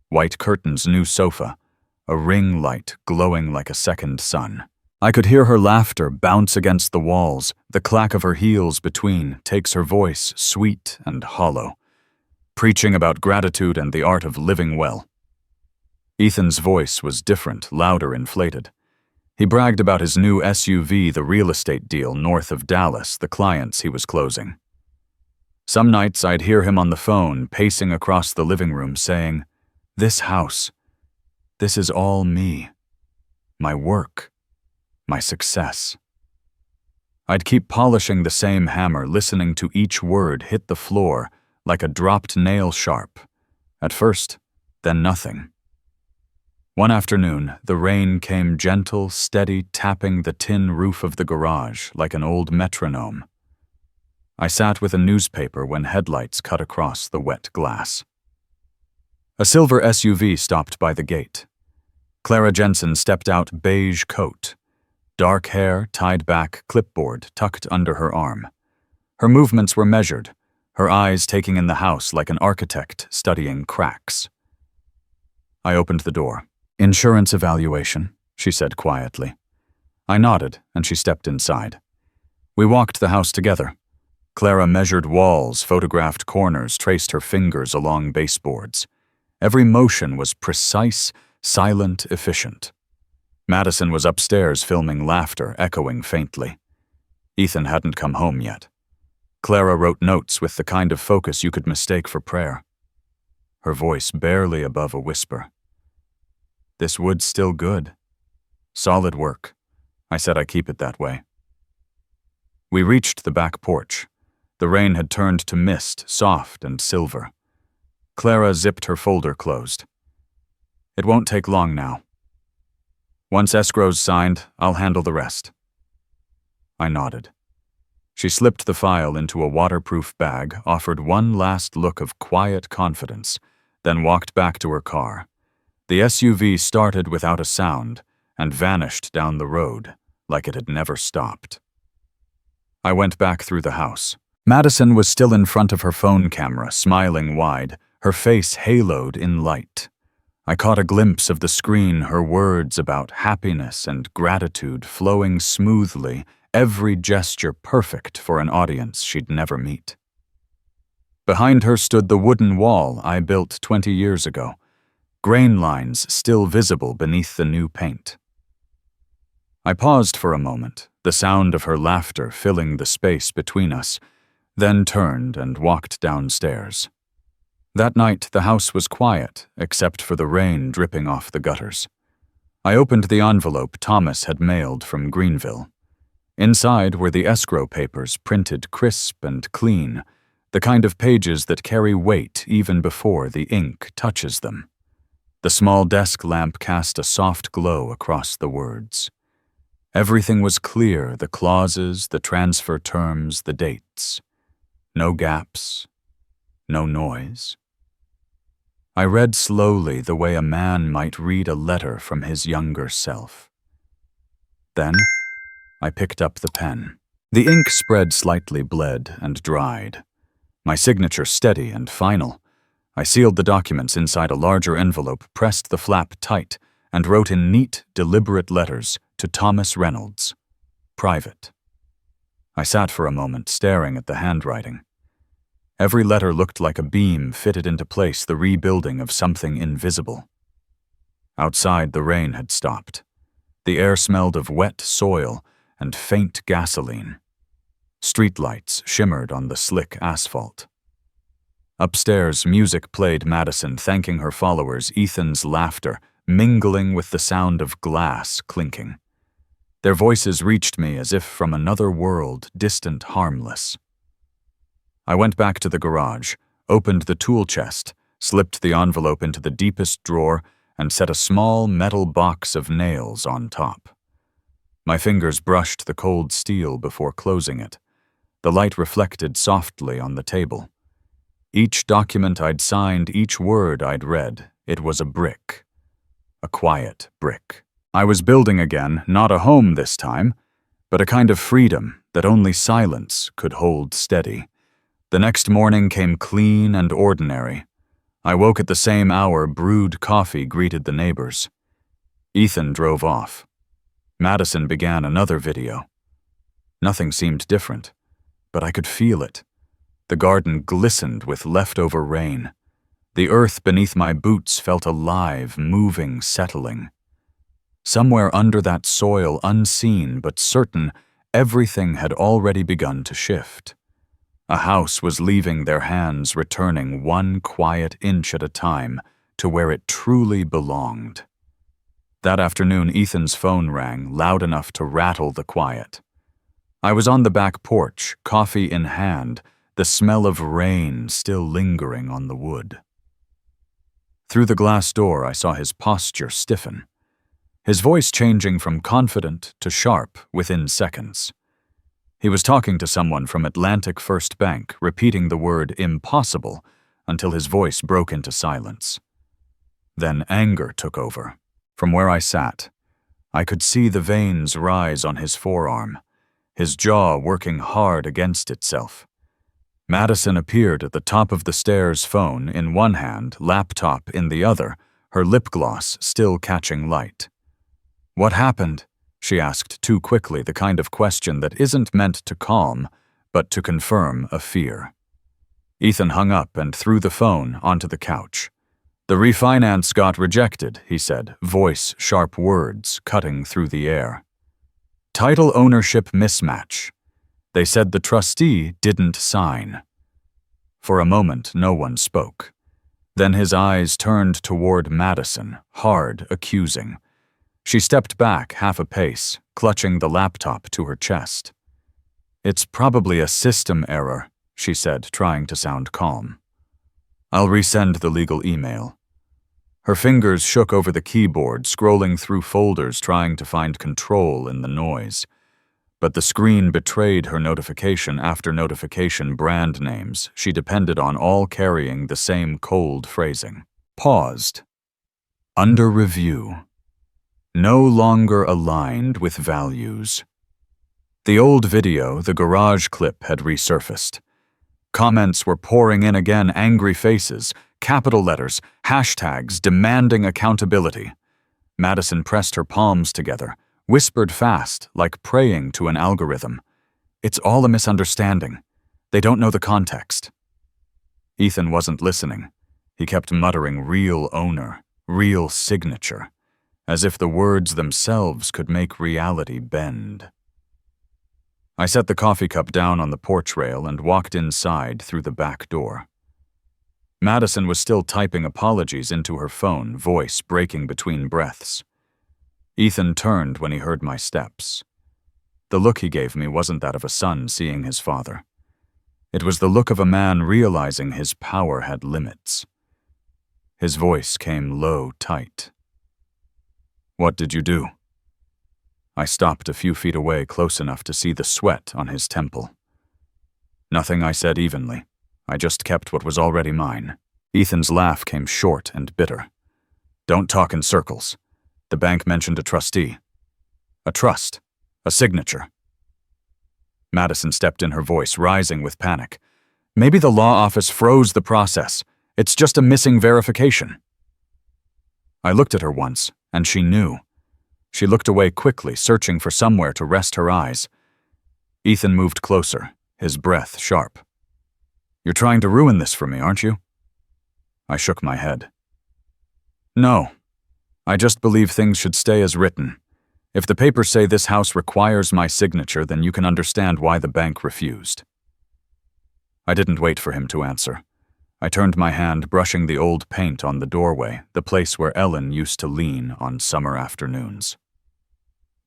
White curtains, new sofa, a ring light glowing like a second sun. I could hear her laughter bounce against the walls, the clack of her heels between takes her voice sweet and hollow, preaching about gratitude and the art of living well. Ethan's voice was different, louder, inflated. He bragged about his new SUV, the real estate deal north of Dallas, the clients he was closing. Some nights I'd hear him on the phone, pacing across the living room, saying, "This house, this is all me. My work, my success." I'd keep polishing the same hammer, listening to each word hit the floor like a dropped nail sharp. At first, then nothing. One afternoon, the rain came gentle, steady, tapping the tin roof of the garage like an old metronome. I sat with a newspaper when headlights cut across the wet glass. A silver SUV stopped by the gate. Clara Jensen stepped out, beige coat, dark hair tied back, clipboard tucked under her arm. Her movements were measured, her eyes taking in the house like an architect studying cracks. I opened the door. "Insurance evaluation," she said quietly. I nodded, and she stepped inside. We walked the house together. Clara measured walls, photographed corners, traced her fingers along baseboards. Every motion was precise, silent, efficient. Madison was upstairs filming laughter, echoing faintly. Ethan hadn't come home yet. Clara wrote notes with the kind of focus you could mistake for prayer. Her voice barely above a whisper. "This wood's still good. Solid work." I said I keep it that way. We reached the back porch. The rain had turned to mist, soft and silver. Clara zipped her folder closed. "It won't take long now. Once escrow's signed, I'll handle the rest." I nodded. She slipped the file into a waterproof bag, offered one last look of quiet confidence, then walked back to her car. The SUV started without a sound and vanished down the road like it had never stopped. I went back through the house. Madison was still in front of her phone camera, smiling wide, her face haloed in light. I caught a glimpse of the screen, her words about happiness and gratitude flowing smoothly, every gesture perfect for an audience she'd never meet. Behind her stood the wooden wall I built 20 years ago, grain lines still visible beneath the new paint. I paused for a moment, the sound of her laughter filling the space between us, then turned and walked downstairs. That night, the house was quiet, except for the rain dripping off the gutters. I opened the envelope Thomas had mailed from Greenville. Inside were the escrow papers, printed crisp and clean, the kind of pages that carry weight even before the ink touches them. The small desk lamp cast a soft glow across the words. Everything was clear, the clauses, the transfer terms, the dates. No gaps, no noise. I read slowly the way a man might read a letter from his younger self. Then, I picked up the pen. The ink spread slightly bled and dried. My signature steady and final. I sealed the documents inside a larger envelope, pressed the flap tight, and wrote in neat, deliberate letters to Thomas Reynolds, private. I sat for a moment, staring at the handwriting. Every letter looked like a beam fitted into place, the rebuilding of something invisible. Outside, the rain had stopped. The air smelled of wet soil and faint gasoline. Streetlights shimmered on the slick asphalt. Upstairs, music played. Madison thanking her followers, Ethan's laughter mingling with the sound of glass clinking. Their voices reached me as if from another world, distant, harmless. I went back to the garage, opened the tool chest, slipped the envelope into the deepest drawer, and set a small metal box of nails on top. My fingers brushed the cold steel before closing it. The light reflected softly on the table. Each document I'd signed, each word I'd read, it was a brick. A quiet brick. I was building again, not a home this time, but a kind of freedom that only silence could hold steady. The next morning came clean and ordinary. I woke at the same hour, brewed coffee, greeted the neighbors. Ethan drove off. Madison began another video. Nothing seemed different, but I could feel it. The garden glistened with leftover rain. The earth beneath my boots felt alive, moving, settling. Somewhere under that soil, unseen but certain, everything had already begun to shift. A house was leaving their hands, returning one quiet inch at a time to where it truly belonged. That afternoon, Ethan's phone rang, loud enough to rattle the quiet. I was on the back porch, coffee in hand, the smell of rain still lingering on the wood. Through the glass door, I saw his posture stiffen, his voice changing from confident to sharp within seconds. He was talking to someone from Atlantic First Bank, repeating the word impossible until his voice broke into silence. Then anger took over. From where I sat, I could see the veins rise on his forearm, his jaw working hard against itself. Madison appeared at the top of the stairs, phone in one hand, laptop in the other, her lip gloss still catching light. "What happened?" she asked too quickly, the kind of question that isn't meant to calm, but to confirm a fear. Ethan hung up and threw the phone onto the couch. "The refinance got rejected," he said, voice sharp, words cutting through the air. "Title ownership mismatch. They said the trustee didn't sign." For a moment, no one spoke. Then his eyes turned toward Madison, hard, accusing. She stepped back half a pace, clutching the laptop to her chest. "It's probably a system error," she said, trying to sound calm. "I'll resend the legal email." Her fingers shook over the keyboard, scrolling through folders, trying to find control in the noise. But the screen betrayed her notification after notification, brand names she depended on, all carrying the same cold phrasing. Paused. Under review. No longer aligned with values. The old video, the garage clip, had resurfaced. Comments were pouring in again, angry faces, capital letters, hashtags demanding accountability. Madison pressed her palms together, whispered fast, like praying to an algorithm. "It's all a misunderstanding. They don't know the context." Ethan wasn't listening. He kept muttering, "Real owner, real signature," as if the words themselves could make reality bend. I set the coffee cup down on the porch rail and walked inside through the back door. Madison was still typing apologies into her phone, voice breaking between breaths. Ethan turned when he heard my steps. The look he gave me wasn't that of a son seeing his father. It was the look of a man realizing his power had limits. His voice came low, tight. "What did you do?" I stopped a few feet away, close enough to see the sweat on his temple. Nothing, I said evenly. I just kept what was already mine. Ethan's laugh came short and bitter. Don't talk in circles. The bank mentioned a trustee. A trust. A signature. Madison stepped in, her voice rising with panic. Maybe the law office froze the process. It's just a missing verification. I looked at her once, and she knew. She looked away quickly, searching for somewhere to rest her eyes. Ethan moved closer, his breath sharp. You're trying to ruin this for me, aren't you? I shook my head. No. I just believe things should stay as written. If the papers say this house requires my signature, then you can understand why the bank refused. I didn't wait for him to answer. I turned my hand, brushing the old paint on the doorway, the place where Ellen used to lean on summer afternoons.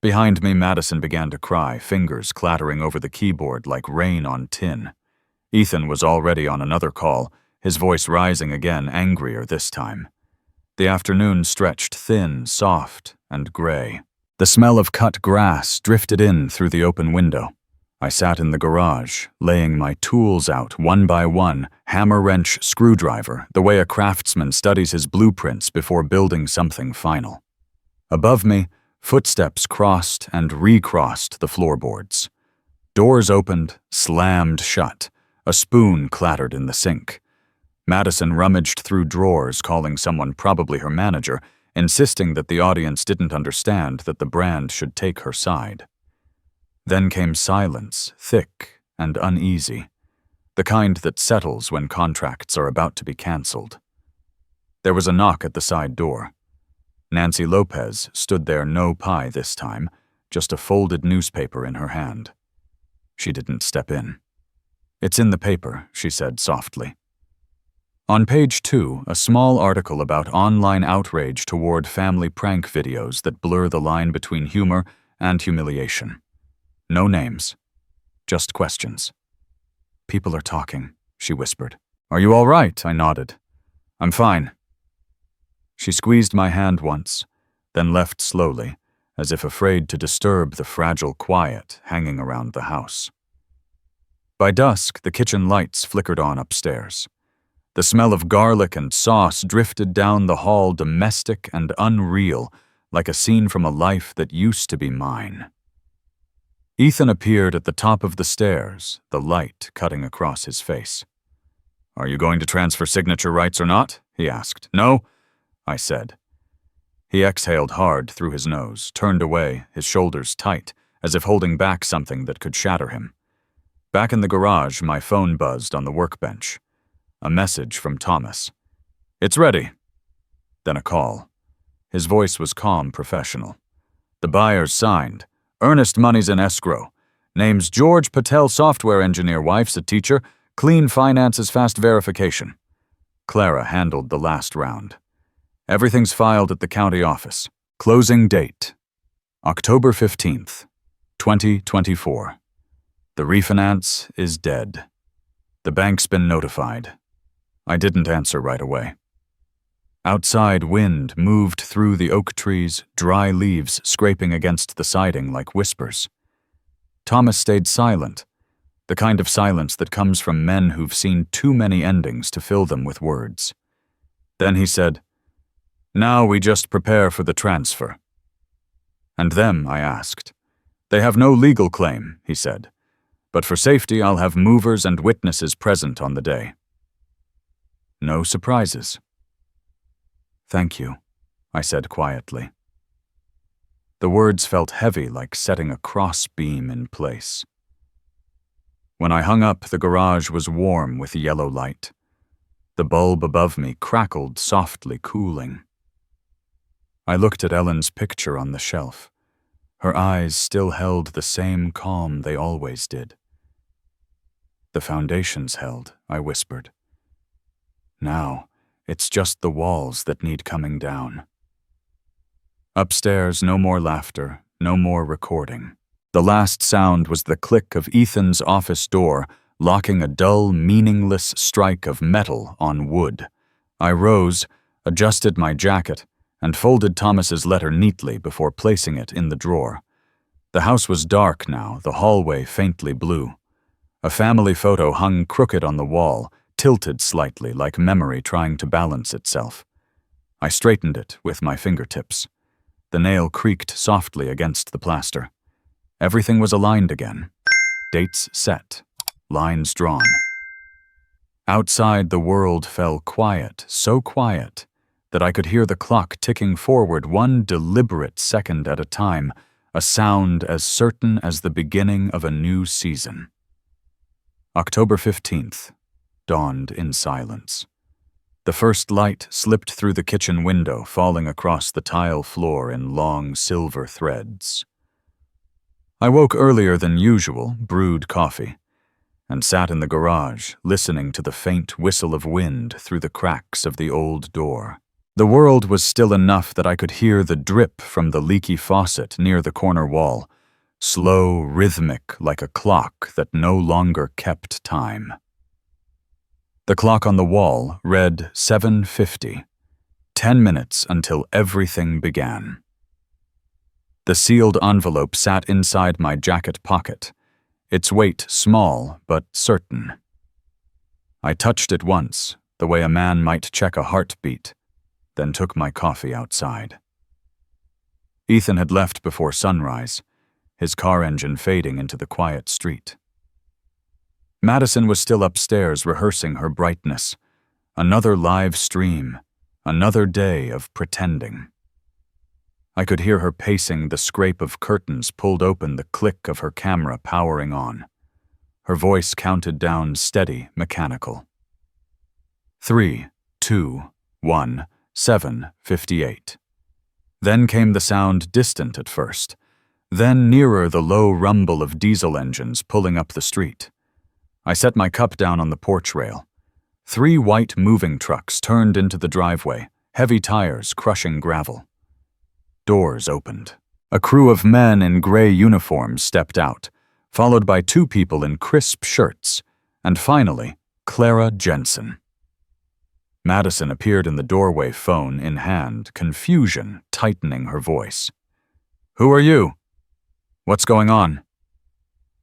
Behind me, Madison began to cry, fingers clattering over the keyboard like rain on tin. Ethan was already on another call, his voice rising again, angrier this time. The afternoon stretched thin, soft, and gray. The smell of cut grass drifted in through the open window. I sat in the garage, laying my tools out one by one, hammer, wrench, screwdriver, the way a craftsman studies his blueprints before building something final. Above me, footsteps crossed and recrossed the floorboards. Doors opened, slammed shut. A spoon clattered in the sink. Madison rummaged through drawers, calling someone, probably her manager, insisting that the audience didn't understand that the brand should take her side. Then came silence, thick and uneasy, the kind that settles when contracts are about to be canceled. There was a knock at the side door. Nancy Lopez stood there, no pie this time, just a folded newspaper in her hand. She didn't step in. It's in the paper, she said softly. On page 2, a small article about online outrage toward family prank videos that blur the line between humor and humiliation. No names, just questions. People are talking, she whispered. Are you all right? I nodded. I'm fine. She squeezed my hand once, then left slowly, as if afraid to disturb the fragile quiet hanging around the house. By dusk, the kitchen lights flickered on upstairs. The smell of garlic and sauce drifted down the hall, domestic and unreal, like a scene from a life that used to be mine. Ethan appeared at the top of the stairs, the light cutting across his face. Are you going to transfer signature rights or not? He asked. No, I said. He exhaled hard through his nose, turned away, his shoulders tight, as if holding back something that could shatter him. Back in the garage, my phone buzzed on the workbench. A message from Thomas. It's ready. Then a call. His voice was calm, professional. The buyer's signed. Earnest money's in escrow. Name's George Patel, software engineer, wife's a teacher, clean finances, fast verification. Clara handled the last round. Everything's filed at the county office. Closing date, October 15th, 2024. The refinance is dead. The bank's been notified. I didn't answer right away. Outside, wind moved through the oak trees, dry leaves scraping against the siding like whispers. Thomas stayed silent, the kind of silence that comes from men who've seen too many endings to fill them with words. Then he said, Now we just prepare for the transfer. And them, I asked. They have no legal claim, he said, but for safety I'll have movers and witnesses present on the day. No surprises. Thank you, I said quietly. The words felt heavy, like setting a crossbeam in place. When I hung up, the garage was warm with yellow light. The bulb above me crackled softly, cooling. I looked at Ellen's picture on the shelf. Her eyes still held the same calm they always did. The foundation's held, I whispered. Now, it's just the walls that need coming down. Upstairs, no more laughter, no more recording. The last sound was the click of Ethan's office door, locking a dull, meaningless strike of metal on wood. I rose, adjusted my jacket, and folded Thomas's letter neatly before placing it in the drawer. The house was dark now, the hallway faintly blue. A family photo hung crooked on the wall, tilted slightly like memory trying to balance itself. I straightened it with my fingertips. The nail creaked softly against the plaster. Everything was aligned again. Dates set. Lines drawn. Outside, the world fell quiet, so quiet that I could hear the clock ticking forward one deliberate second at a time, a sound as certain as the beginning of a new season. October 15th dawned in silence. The first light slipped through the kitchen window, falling across the tile floor in long silver threads. I woke earlier than usual, brewed coffee, and sat in the garage, listening to the faint whistle of wind through the cracks of the old door. The world was still enough that I could hear the drip from the leaky faucet near the corner wall, slow, rhythmic, like a clock that no longer kept time. The clock on the wall read 7:50, 10 minutes until everything began. The sealed envelope sat inside my jacket pocket, its weight small but certain. I touched it once, the way a man might check a heartbeat, then took my coffee outside. Ethan had left before sunrise, his car engine fading into the quiet street. Madison was still upstairs rehearsing her brightness. Another live stream, another day of pretending. I could hear her pacing, the scrape of curtains pulled open, the click of her camera powering on. Her voice counted down, steady, mechanical. 3, 2, 1, 7:58. Then came the sound, distant at first. Then nearer, the low rumble of diesel engines pulling up the street. I set my cup down on the porch rail. 3 white moving trucks turned into the driveway, heavy tires crushing gravel. Doors opened. A crew of men in gray uniforms stepped out, followed by 2 people in crisp shirts, and finally, Clara Jensen. Madison appeared in the doorway, phone in hand, confusion tightening her voice. "Who are you? What's going on?"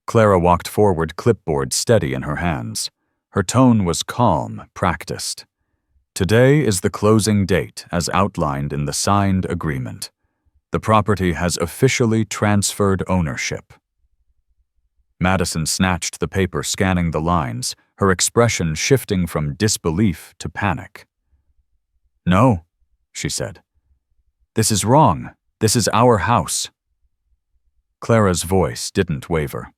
Clara walked forward, clipboard steady in her hands. Her tone was calm, practiced. "Today is the closing date, as outlined in the signed agreement. The property has officially transferred ownership." Madison snatched the paper, scanning the lines, her expression shifting from disbelief to panic. "No," she said. "This is wrong. This is our house." Clara's voice didn't waver.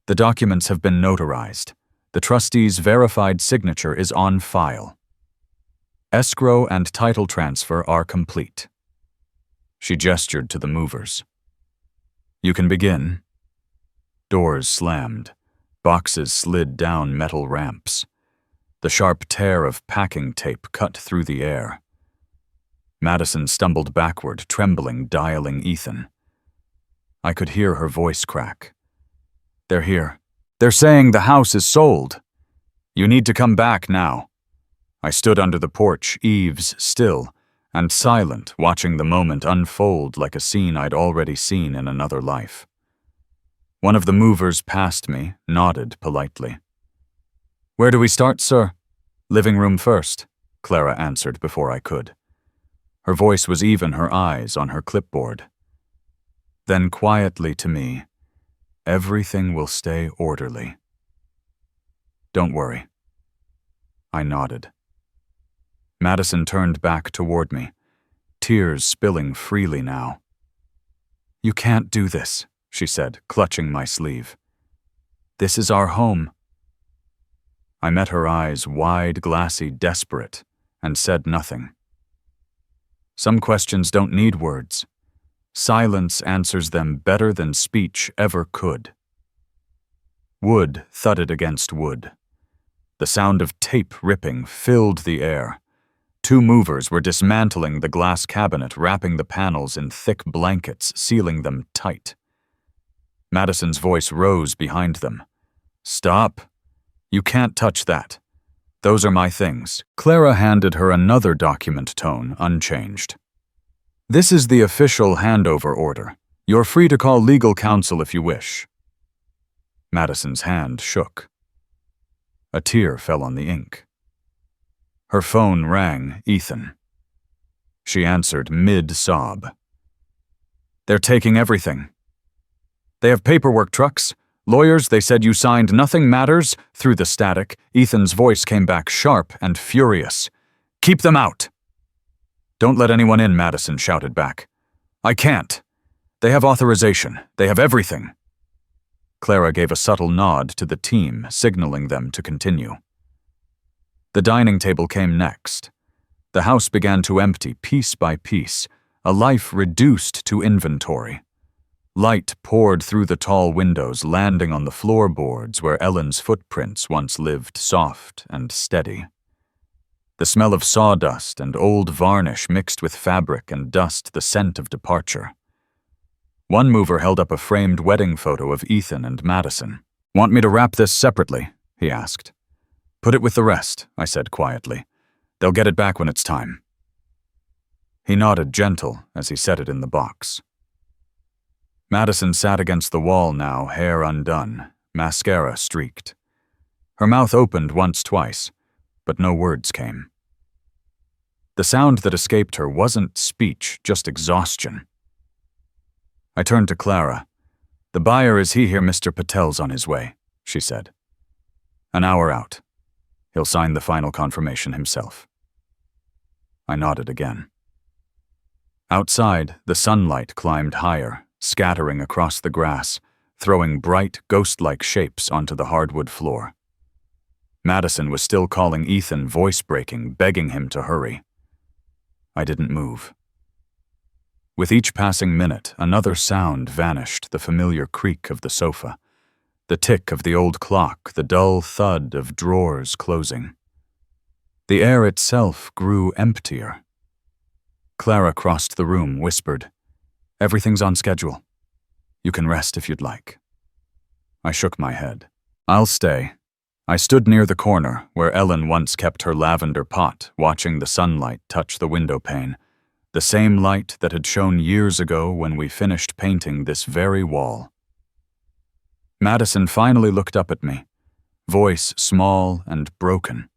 "The documents have been notarized. The trustee's verified signature is on file. Escrow and title transfer are complete." She gestured to the movers. "You can begin." Doors slammed. Boxes slid down metal ramps. The sharp tear of packing tape cut through the air. Madison stumbled backward, trembling, dialing Ethan. I could hear her voice crack. "They're here. They're saying the house is sold. You need to come back now." I stood under the porch, eaves still, and silent, watching the moment unfold like a scene I'd already seen in another life. One of the movers passed me, nodded politely. "Where do we start, sir?" "Living room first," Clara answered before I could. Her voice was even, her eyes on her clipboard. Then quietly to me, "Everything will stay orderly. Don't worry." I nodded. Madison turned back toward me, tears spilling freely now. "You can't do this," she said, clutching my sleeve. "This is our home." I met her eyes, wide, glassy, desperate, and said nothing. Some questions don't need words. Silence answers them better than speech ever could. Wood thudded against wood. The sound of tape ripping filled the air. 2 movers were dismantling the glass cabinet, wrapping the panels in thick blankets, sealing them tight. Madison's voice rose behind them. "Stop. You can't touch that. Those are my things." Clara handed her another document, tone unchanged. "This is the official handover order. You're free to call legal counsel if you wish. Madison's hand shook. A tear fell on the ink. Her phone rang, Ethan. She answered mid-sob. They're taking everything. They have paperwork trucks. Lawyers, they said you signed nothing matters. Through the static, Ethan's voice came back sharp and furious. Keep them out. Don't let anyone in, Madison shouted back. I can't. They have authorization. They have everything. Clara gave a subtle nod to the team, signaling them to continue. The dining table came next. The house began to empty piece by piece, a life reduced to inventory. Light poured through the tall windows, landing on the floorboards where Ellen's footprints once lived, soft and steady. The smell of sawdust and old varnish mixed with fabric and dust, the scent of departure. One mover held up a framed wedding photo of Ethan and Madison. Want me to wrap this separately? He asked. Put it with the rest, I said quietly. They'll get it back when it's time. He nodded gentle as he set it in the box. Madison sat against the wall now, hair undone, mascara streaked. Her mouth opened twice, but no words came. The sound that escaped her wasn't speech, just exhaustion. I turned to Clara. The buyer is here, Mr. Patel's on his way, she said. An hour out. He'll sign the final confirmation himself. I nodded again. Outside, the sunlight climbed higher, scattering across the grass, throwing bright, ghost-like shapes onto the hardwood floor. Madison was still calling Ethan, voice-breaking, begging him to hurry. I didn't move. With each passing minute, another sound vanished, the familiar creak of the sofa, the tick of the old clock, the dull thud of drawers closing. The air itself grew emptier. Clara crossed the room, whispered, Everything's on schedule. You can rest if you'd like. I shook my head. I'll stay. I stood near the corner where Ellen once kept her lavender pot, watching the sunlight touch the window pane, the same light that had shone years ago when we finished painting this very wall. Madison finally looked up at me, voice small and broken.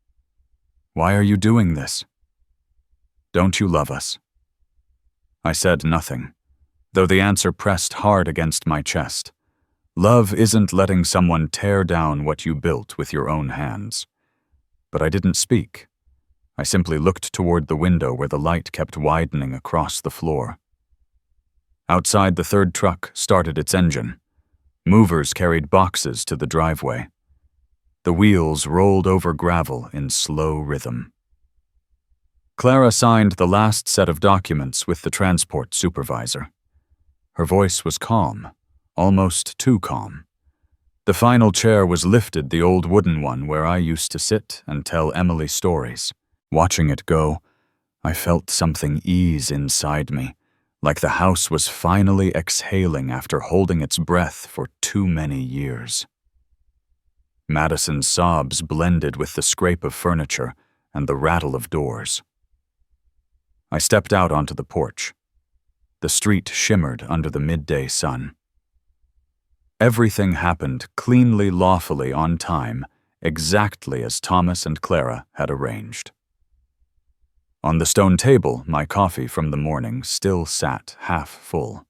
Why are you doing this? Don't you love us? I said nothing, though the answer pressed hard against my chest. Love isn't letting someone tear down what you built with your own hands. But I didn't speak. I simply looked toward the window where the light kept widening across the floor. Outside, the third truck started its engine. Movers carried boxes to the driveway. The wheels rolled over gravel in slow rhythm. Clara signed the last set of documents with the transport supervisor. Her voice was calm, almost too calm. The final chair was lifted, the old wooden one where I used to sit and tell Emily stories. Watching it go, I felt something ease inside me, like the house was finally exhaling after holding its breath for too many years. Madison's sobs blended with the scrape of furniture and the rattle of doors. I stepped out onto the porch. The street shimmered under the midday sun. Everything happened cleanly, lawfully, on time, exactly as Thomas and Clara had arranged. On the stone table, my coffee from the morning still sat half full.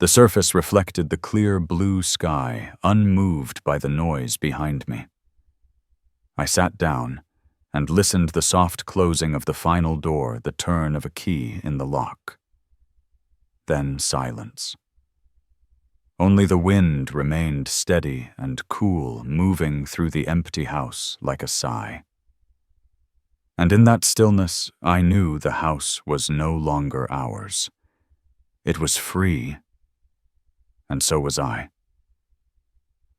The surface reflected the clear blue sky, unmoved by the noise behind me. I sat down and listened the soft closing of the final door, the turn of a key in the lock. Then silence. Only the wind remained steady and cool, moving through the empty house like a sigh. And in that stillness, I knew the house was no longer ours. It was free, and so was I.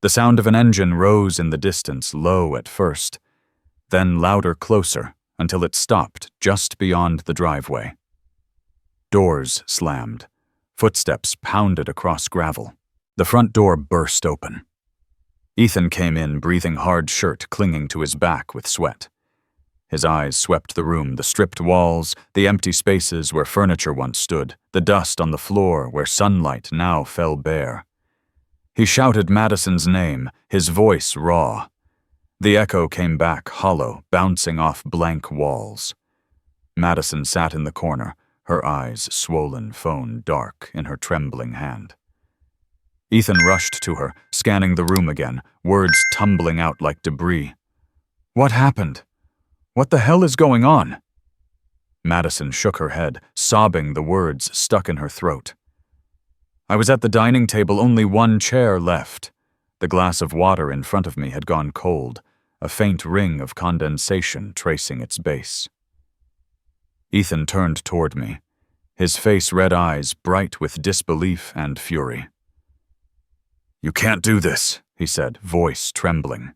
The sound of an engine rose in the distance, low at first, then louder, closer, until it stopped just beyond the driveway. Doors slammed. Footsteps pounded across gravel. The front door burst open. Ethan came in, breathing hard, shirt clinging to his back with sweat. His eyes swept the room, the stripped walls, the empty spaces where furniture once stood, the dust on the floor where sunlight now fell bare. He shouted Madison's name, his voice raw. The echo came back hollow, bouncing off blank walls. Madison sat in the corner, her eyes swollen, phone dark in her trembling hand. Ethan rushed to her, scanning the room again, words tumbling out like debris. "What happened? What the hell is going on?" Madison shook her head, sobbing, the words stuck in her throat. "I was at the dining table, only one chair left. The glass of water in front of me had gone cold, a faint ring of condensation tracing its base." Ethan turned toward me, his face-red eyes bright with disbelief and fury. "You can't do this," he said, voice trembling.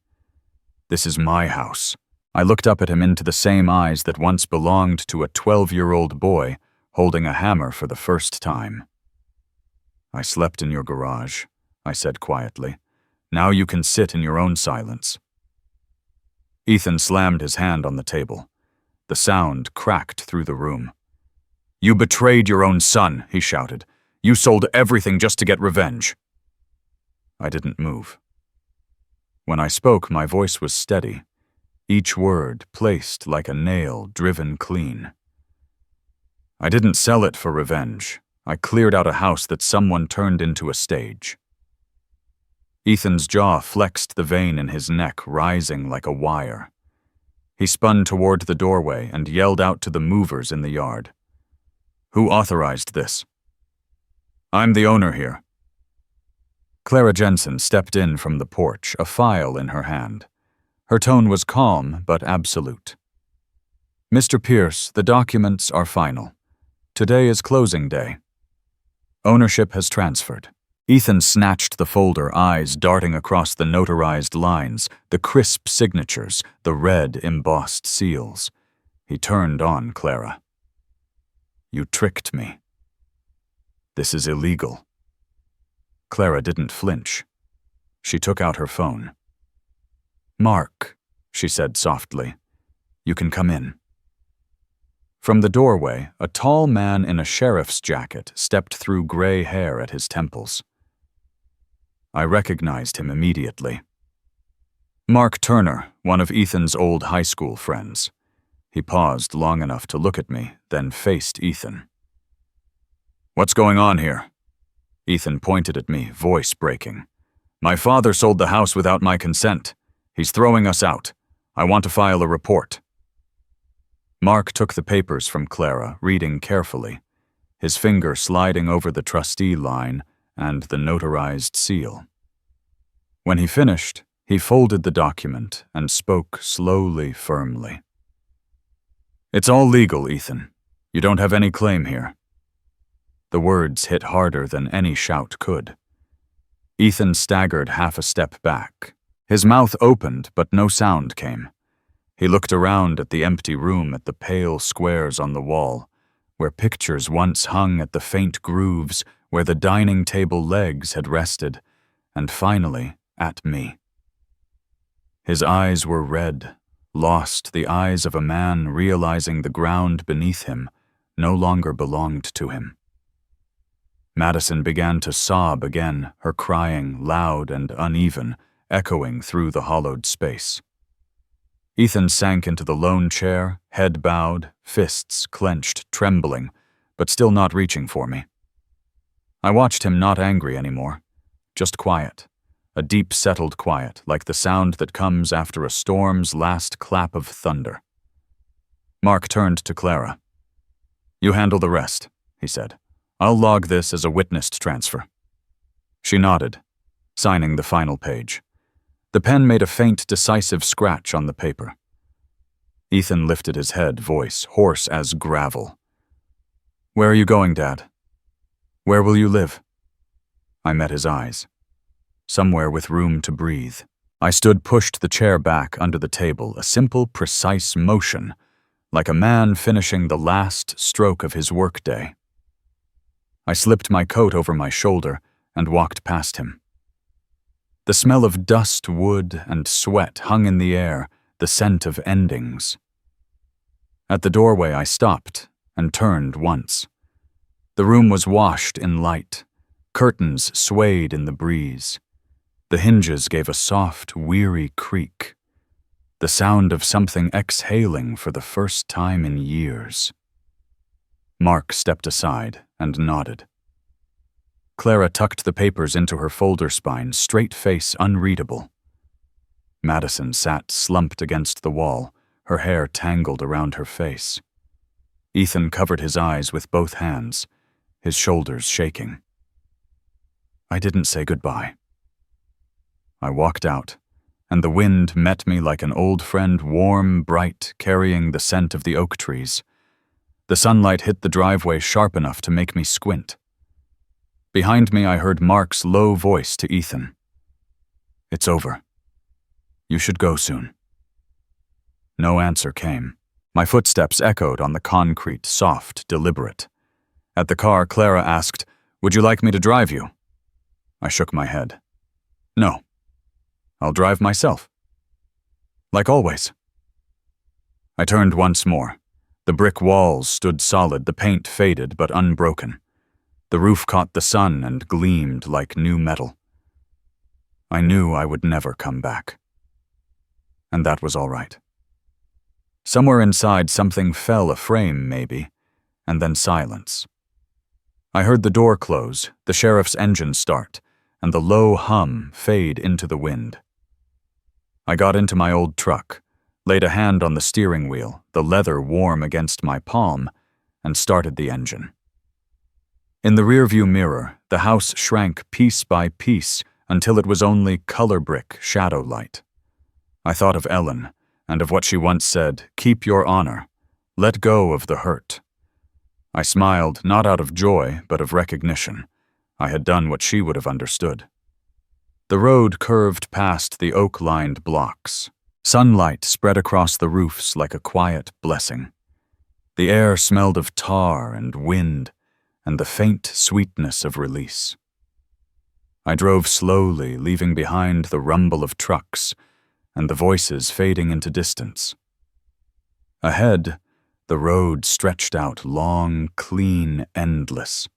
"This is my house." I looked up at him into the same eyes that once belonged to a 12-year-old boy holding a hammer for the first time. "I slept in your garage," I said quietly. "Now you can sit in your own silence." Ethan slammed his hand on the table. The sound cracked through the room. "You betrayed your own son," he shouted. "You sold everything just to get revenge." I didn't move. When I spoke, my voice was steady, each word placed like a nail driven clean. "I didn't sell it for revenge. I cleared out a house that someone turned into a stage." Ethan's jaw flexed, the vein in his neck rising like a wire. He spun toward the doorway and yelled out to the movers in the yard. "Who authorized this?" "I'm the owner here." Clara Jensen stepped in from the porch, a file in her hand. Her tone was calm but absolute. "Mr. Pierce, the documents are final. Today is closing day. Ownership has transferred." Ethan snatched the folder, eyes darting across the notarized lines, the crisp signatures, the red embossed seals. He turned on Clara. "You tricked me. This is illegal." Clara didn't flinch. She took out her phone. "Mark," she said softly, "you can come in." From the doorway, a tall man in a sheriff's jacket stepped through gray hair at his temples. I recognized him immediately. Mark Turner, one of Ethan's old high school friends. He paused long enough to look at me, then faced Ethan. "What's going on here?" Ethan pointed at me, voice breaking. "My father sold the house without my consent. He's throwing us out. I want to file a report." Mark took the papers from Clara, reading carefully, his finger sliding over the trustee line and the notarized seal. When he finished, he folded the document and spoke slowly, firmly. "It's all legal, Ethan. You don't have any claim here." The words hit harder than any shout could. Ethan staggered half a step back. His mouth opened, but no sound came. He looked around at the empty room, at the pale squares on the wall, where pictures once hung, at the faint grooves where the dining table legs had rested, and finally at me. His eyes were red, lost, the eyes of a man realizing the ground beneath him no longer belonged to him. Madison began to sob again, her crying loud and uneven, echoing through the hollowed space. Ethan sank into the lone chair, head bowed, fists clenched, trembling, but still not reaching for me. I watched him, not angry anymore, just quiet, a deep settled quiet, like the sound that comes after a storm's last clap of thunder. Mark turned to Clara. "You handle the rest," he said. "I'll log this as a witnessed transfer." She nodded, signing the final page. The pen made a faint, decisive scratch on the paper. Ethan lifted his head, voice hoarse as gravel. "Where are you going, Dad? Where will you live?" I met his eyes. Somewhere with room to breathe. I stood, pushed the chair back under the table, a simple, precise motion, like a man finishing the last stroke of his workday. I slipped my coat over my shoulder and walked past him. The smell of dust, wood, and sweat hung in the air, the scent of endings. At the doorway, I stopped and turned once. The room was washed in light. Curtains swayed in the breeze. The hinges gave a soft, weary creak. The sound of something exhaling for the first time in years. Mark stepped aside and nodded. Clara tucked the papers into her folder spine, straight face unreadable. Madison sat slumped against the wall, her hair tangled around her face. Ethan covered his eyes with both hands, his shoulders shaking. I didn't say goodbye. I walked out, and the wind met me like an old friend, warm, bright, carrying the scent of the oak trees. The sunlight hit the driveway sharp enough to make me squint. Behind me, I heard Mark's low voice to Ethan. It's over. You should go soon. No answer came. My footsteps echoed on the concrete, soft, deliberate. At the car, Clara asked, "Would you like me to drive you?" I shook my head. No. I'll drive myself. Like always. I turned once more. The brick walls stood solid, the paint faded but unbroken. The roof caught the sun and gleamed like new metal. I knew I would never come back. And that was all right. Somewhere inside, something fell a frame, maybe, and then silence. I heard the door close, the sheriff's engine start, and the low hum fade into the wind. I got into my old truck, laid a hand on the steering wheel, the leather warm against my palm, and started the engine. In the rearview mirror, the house shrank piece by piece until it was only color brick shadow light. I thought of Ellen, and of what she once said, "Keep your honor. Let go of the hurt." I smiled, not out of joy, but of recognition. I had done what she would have understood. The road curved past the oak-lined blocks. Sunlight spread across the roofs like a quiet blessing. The air smelled of tar and wind, and the faint sweetness of release. I drove slowly, leaving behind the rumble of trucks and the voices fading into distance. Ahead, the road stretched out long, clean, endless.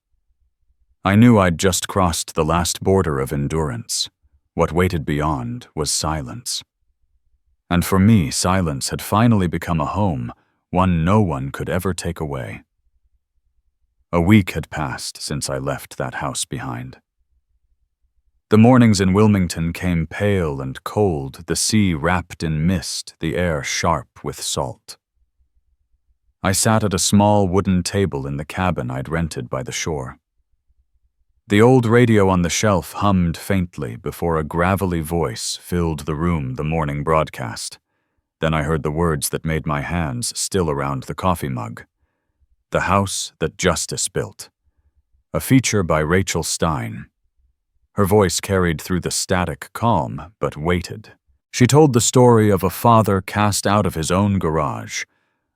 I knew I'd just crossed the last border of endurance. What waited beyond was silence. And for me, silence had finally become a home, one no one could ever take away. A week had passed since I left that house behind. The mornings in Wilmington came pale and cold, the sea wrapped in mist, the air sharp with salt. I sat at a small wooden table in the cabin I'd rented by the shore. The old radio on the shelf hummed faintly before a gravelly voice filled the room the morning broadcast. Then I heard the words that made my hands still around the coffee mug. The House That Justice Built. A feature by Rachel Stein. Her voice carried through the static calm, but weighted. She told the story of a father cast out of his own garage,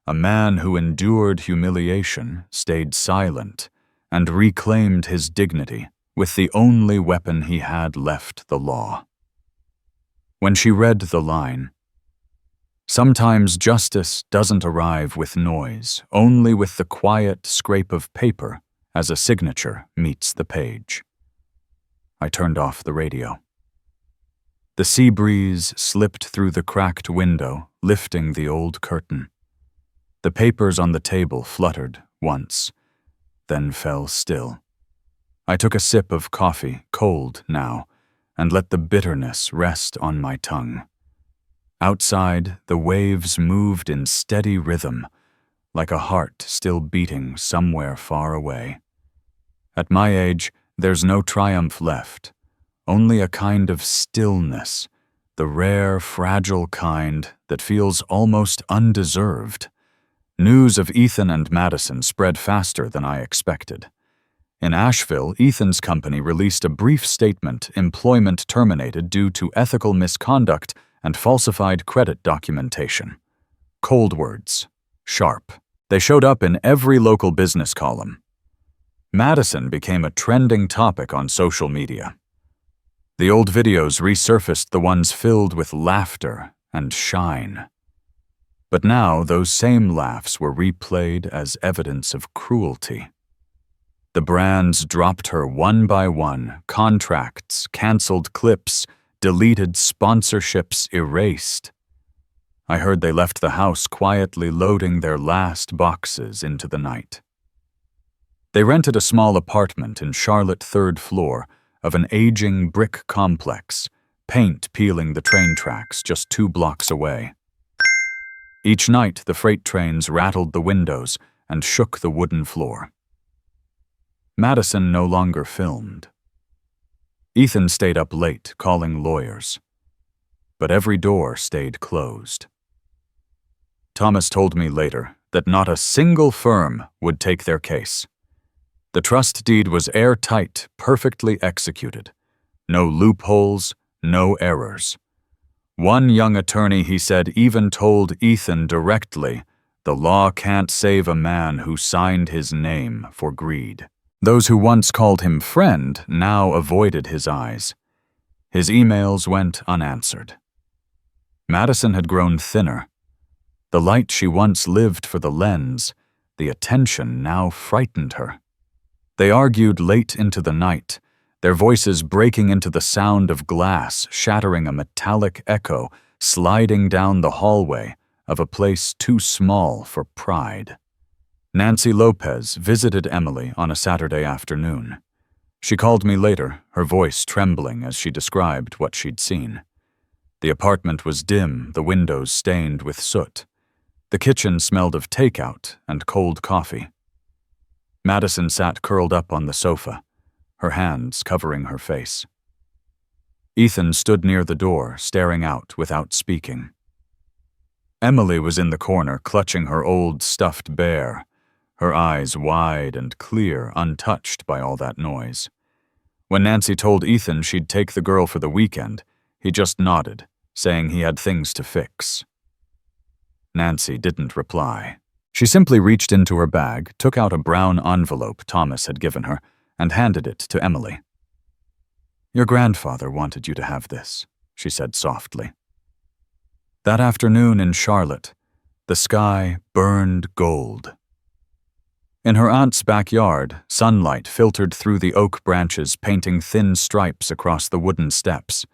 a man who endured humiliation, stayed silent, and reclaimed his dignity with the only weapon he had left, the law. When she read the line, "Sometimes justice doesn't arrive with noise, only with the quiet scrape of paper as a signature meets the page," I turned off the radio. The sea breeze slipped through the cracked window, lifting the old curtain. The papers on the table fluttered once, then fell still. I took a sip of coffee, cold now, and let the bitterness rest on my tongue. Outside, the waves moved in steady rhythm, like a heart still beating somewhere far away. At my age, there's no triumph left, only a kind of stillness, the rare, fragile kind that feels almost undeserved. News of Ethan and Madison spread faster than I expected. In Asheville, Ethan's company released a brief statement: employment terminated due to ethical misconduct and falsified credit documentation. Cold words. Sharp. They showed up in every local business column. Madison became a trending topic on social media. The old videos resurfaced, the ones filled with laughter and shine. But now those same laughs were replayed as evidence of cruelty. The brands dropped her one by one, contracts, canceled clips, deleted sponsorships erased. I heard they left the house quietly loading their last boxes into the night. They rented a small apartment in Charlotte 3rd floor of an aging brick complex, paint peeling the train tracks just 2 blocks away. Each night the freight trains rattled the windows and shook the wooden floor. Madison no longer filmed. Ethan stayed up late calling lawyers. But every door stayed closed. Thomas told me later that not a single firm would take their case. The trust deed was airtight, perfectly executed. No loopholes, no errors. One young attorney, he said, even told Ethan directly, the law can't save a man who signed his name for greed. Those who once called him friend now avoided his eyes. His emails went unanswered. Madison had grown thinner. The light she once lived for the lens, the attention now frightened her. They argued late into the night, their voices breaking into the sound of glass shattering a metallic echo sliding down the hallway of a place too small for pride. Nancy Lopez visited Emily on a Saturday afternoon. She called me later, her voice trembling as she described what she'd seen. The apartment was dim, the windows stained with soot. The kitchen smelled of takeout and cold coffee. Madison sat curled up on the sofa, her hands covering her face. Ethan stood near the door, staring out without speaking. Emily was in the corner, clutching her old stuffed bear, her eyes wide and clear, untouched by all that noise. When Nancy told Ethan she'd take the girl for the weekend, he just nodded, saying he had things to fix. Nancy didn't reply. She simply reached into her bag, took out a brown envelope Thomas had given her, and handed it to Emily. "Your grandfather wanted you to have this," she said softly. That afternoon in Charlotte, the sky burned gold. In her aunt's backyard, sunlight filtered through the oak branches, painting thin stripes across the wooden steps.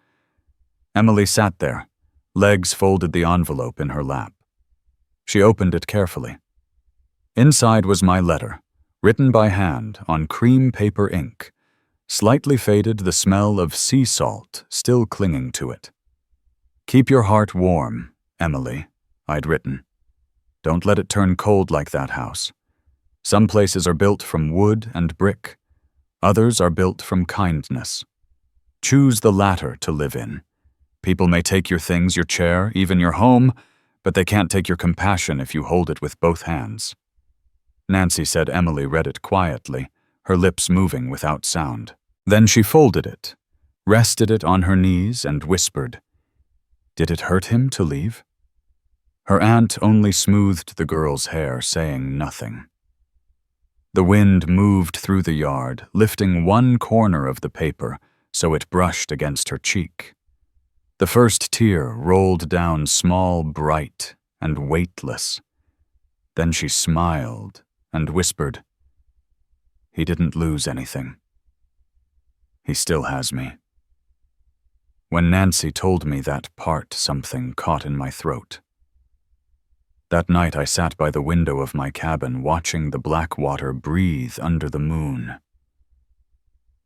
Emily sat there, legs folded, the envelope in her lap. She opened it carefully. Inside was my letter, written by hand on cream paper ink, slightly faded, the smell of sea salt still clinging to it. "Keep your heart warm, Emily," I'd written. "Don't let it turn cold like that house. Some places are built from wood and brick. Others are built from kindness. Choose the latter to live in. People may take your things, your chair, even your home, but they can't take your compassion if you hold it with both hands." Nancy said Emily read it quietly, her lips moving without sound. Then she folded it, rested it on her knees, and whispered, "Did it hurt him to leave?" Her aunt only smoothed the girl's hair, saying nothing. The wind moved through the yard, lifting one corner of the paper so it brushed against her cheek. The first tear rolled down small, bright, and weightless. Then she smiled and whispered, "He didn't lose anything. He still has me." When Nancy told me that part, something caught in my throat. That night I sat by the window of my cabin, watching the black water breathe under the moon.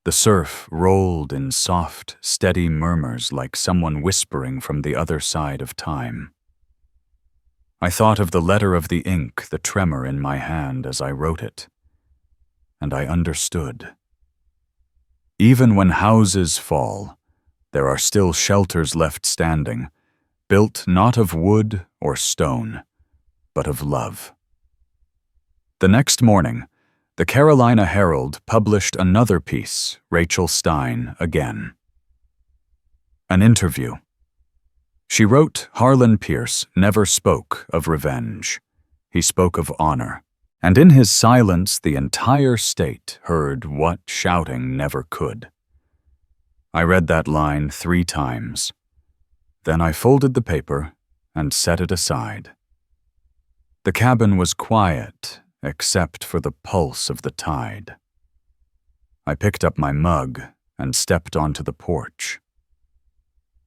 The surf rolled in soft, steady murmurs like someone whispering from the other side of time. I thought of the letter of the ink, the tremor in my hand as I wrote it, and I understood. Even when houses fall, there are still shelters left standing, built not of wood or stone, but of love. The next morning, the Carolina Herald published another piece, Rachel Stein again. An interview. She wrote, Harlan Pierce never spoke of revenge. He spoke of honor. And in his silence, the entire state heard what shouting never could. I read that line 3 times. Then I folded the paper and set it aside. The cabin was quiet, except for the pulse of the tide. I picked up my mug and stepped onto the porch.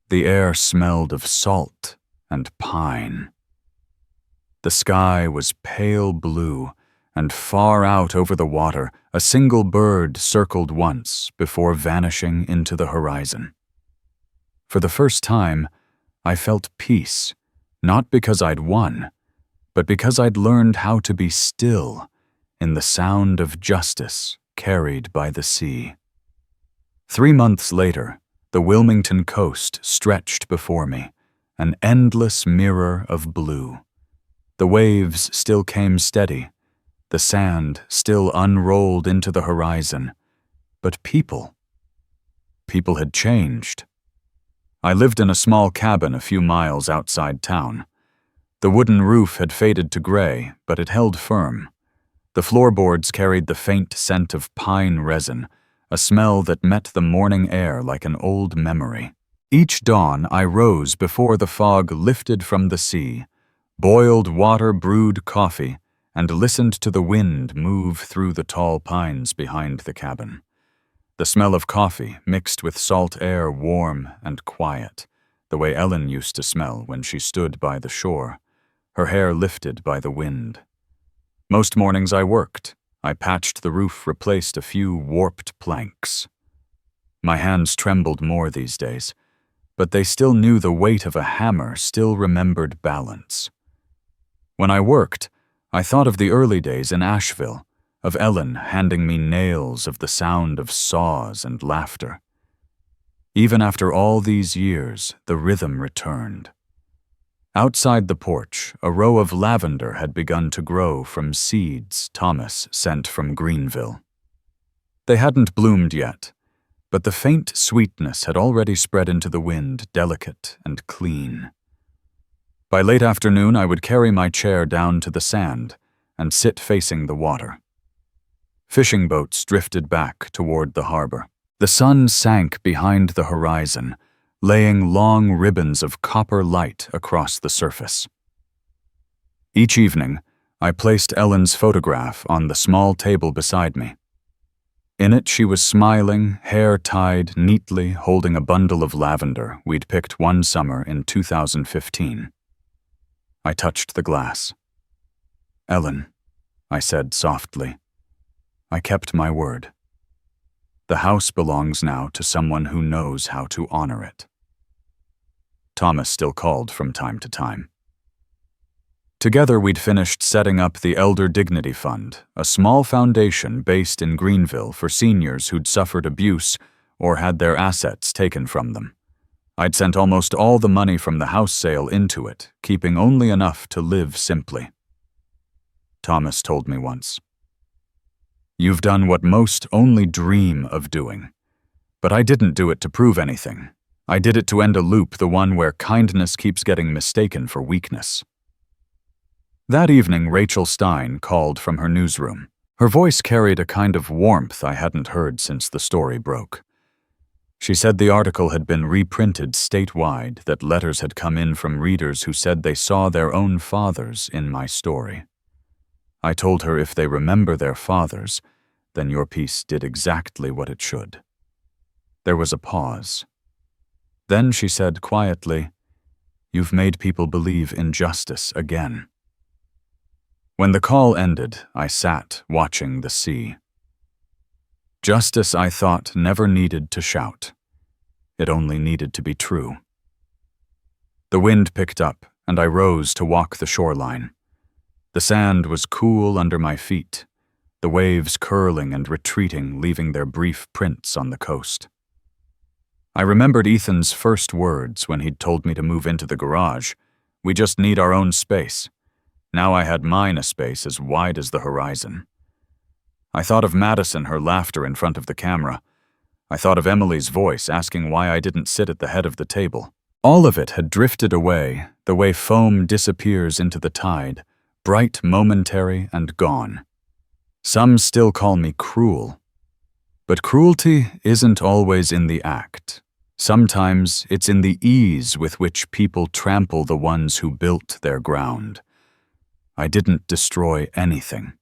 The air smelled of salt and pine. The sky was pale blue, and far out over the water, a single bird circled once before vanishing into the horizon. For the first time, I felt peace, not because I'd won, but because I'd learned how to be still in the sound of justice carried by the sea. 3 months later, the Wilmington coast stretched before me, an endless mirror of blue. The waves still came steady, the sand still unrolled into the horizon, but people had changed. I lived in a small cabin a few miles outside town. The wooden roof had faded to gray, but it held firm. The floorboards carried the faint scent of pine resin, a smell that met the morning air like an old memory. Each dawn I rose before the fog lifted from the sea, boiled water-brewed coffee, and listened to the wind move through the tall pines behind the cabin. The smell of coffee mixed with salt air, warm and quiet, the way Ellen used to smell when she stood by the shore, her hair lifted by the wind. Most mornings I worked. I patched the roof, replaced a few warped planks. My hands trembled more these days, but they still knew the weight of a hammer, still remembered balance. When I worked, I thought of the early days in Asheville, of Ellen handing me nails, of the sound of saws and laughter. Even after all these years, the rhythm returned. Outside the porch, a row of lavender had begun to grow from seeds Thomas sent from Greenville. They hadn't bloomed yet, but the faint sweetness had already spread into the wind, delicate and clean. By late afternoon, I would carry my chair down to the sand and sit facing the water. Fishing boats drifted back toward the harbor. The sun sank behind the horizon, laying long ribbons of copper light across the surface. Each evening, I placed Ellen's photograph on the small table beside me. In it, she was smiling, hair tied neatly, holding a bundle of lavender we'd picked one summer in 2015. I touched the glass. "Ellen," I said softly, "I kept my word. The house belongs now to someone who knows how to honor it." Thomas still called from time to time. Together we'd finished setting up the Elder Dignity Fund, a small foundation based in Greenville for seniors who'd suffered abuse or had their assets taken from them. I'd sent almost all the money from the house sale into it, keeping only enough to live simply. Thomas told me once, "You've done what most only dream of doing. But I didn't do it to prove anything. I did it to end a loop, the one where kindness keeps getting mistaken for weakness." That evening, Rachel Stein called from her newsroom. Her voice carried a kind of warmth I hadn't heard since the story broke. She said the article had been reprinted statewide, that letters had come in from readers who said they saw their own fathers in my story. I told her if they remember their fathers, then your piece did exactly what it should. There was a pause. Then she said quietly, "You've made people believe in justice again." When the call ended, I sat watching the sea. Justice, I thought, never needed to shout. It only needed to be true. The wind picked up, and I rose to walk the shoreline. The sand was cool under my feet, the waves curling and retreating, leaving their brief prints on the coast. I remembered Ethan's first words when he'd told me to move into the garage. "We just need our own space." Now I had mine, a space as wide as the horizon. I thought of Madison, her laughter in front of the camera. I thought of Emily's voice asking why I didn't sit at the head of the table. All of it had drifted away, the way foam disappears into the tide, bright, momentary, and gone. Some still call me cruel. But cruelty isn't always in the act. Sometimes it's in the ease with which people trample the ones who built their ground. I didn't destroy anything.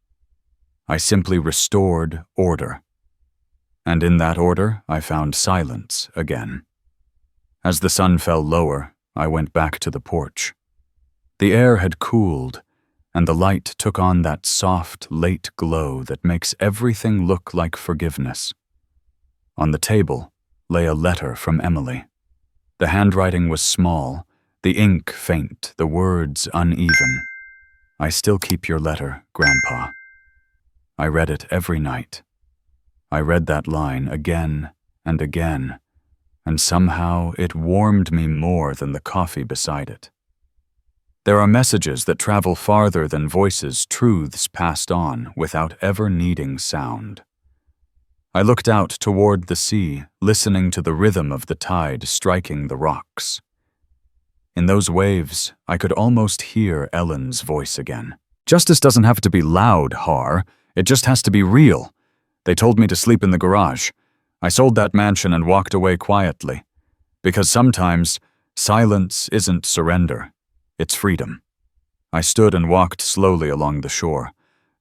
I simply restored order. And in that order, I found silence again. As the sun fell lower, I went back to the porch. The air had cooled, and the light took on that soft, late glow that makes everything look like forgiveness. On the table lay a letter from Emily. The handwriting was small, the ink faint, the words uneven. "I still keep your letter, Grandpa." I read it every night. I read that line again and again, and somehow it warmed me more than the coffee beside it. There are messages that travel farther than voices, truths passed on without ever needing sound. I looked out toward the sea, listening to the rhythm of the tide striking the rocks. In those waves, I could almost hear Ellen's voice again. "Justice doesn't have to be loud, Har. It just has to be real. They told me to sleep in the garage. I sold that mansion and walked away quietly. Because sometimes, silence isn't surrender. It's freedom." I stood and walked slowly along the shore.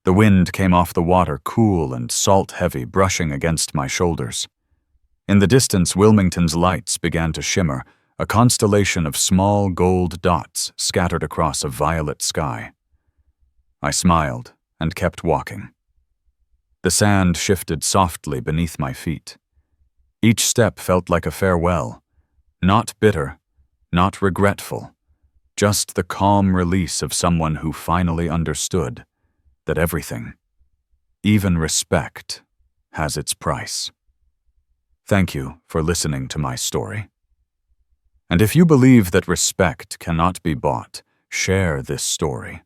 The wind came off the water, cool and salt-heavy, brushing against my shoulders. In the distance, Wilmington's lights began to shimmer, a constellation of small gold dots scattered across a violet sky. I smiled and kept walking. The sand shifted softly beneath my feet. Each step felt like a farewell, not bitter, not regretful, just the calm release of someone who finally understood that everything, even respect, has its price. Thank you for listening to my story. And if you believe that respect cannot be bought, share this story.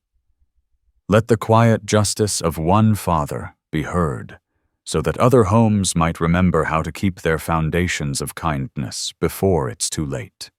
Let the quiet justice of one father be heard, so that other homes might remember how to keep their foundations of kindness before it's too late.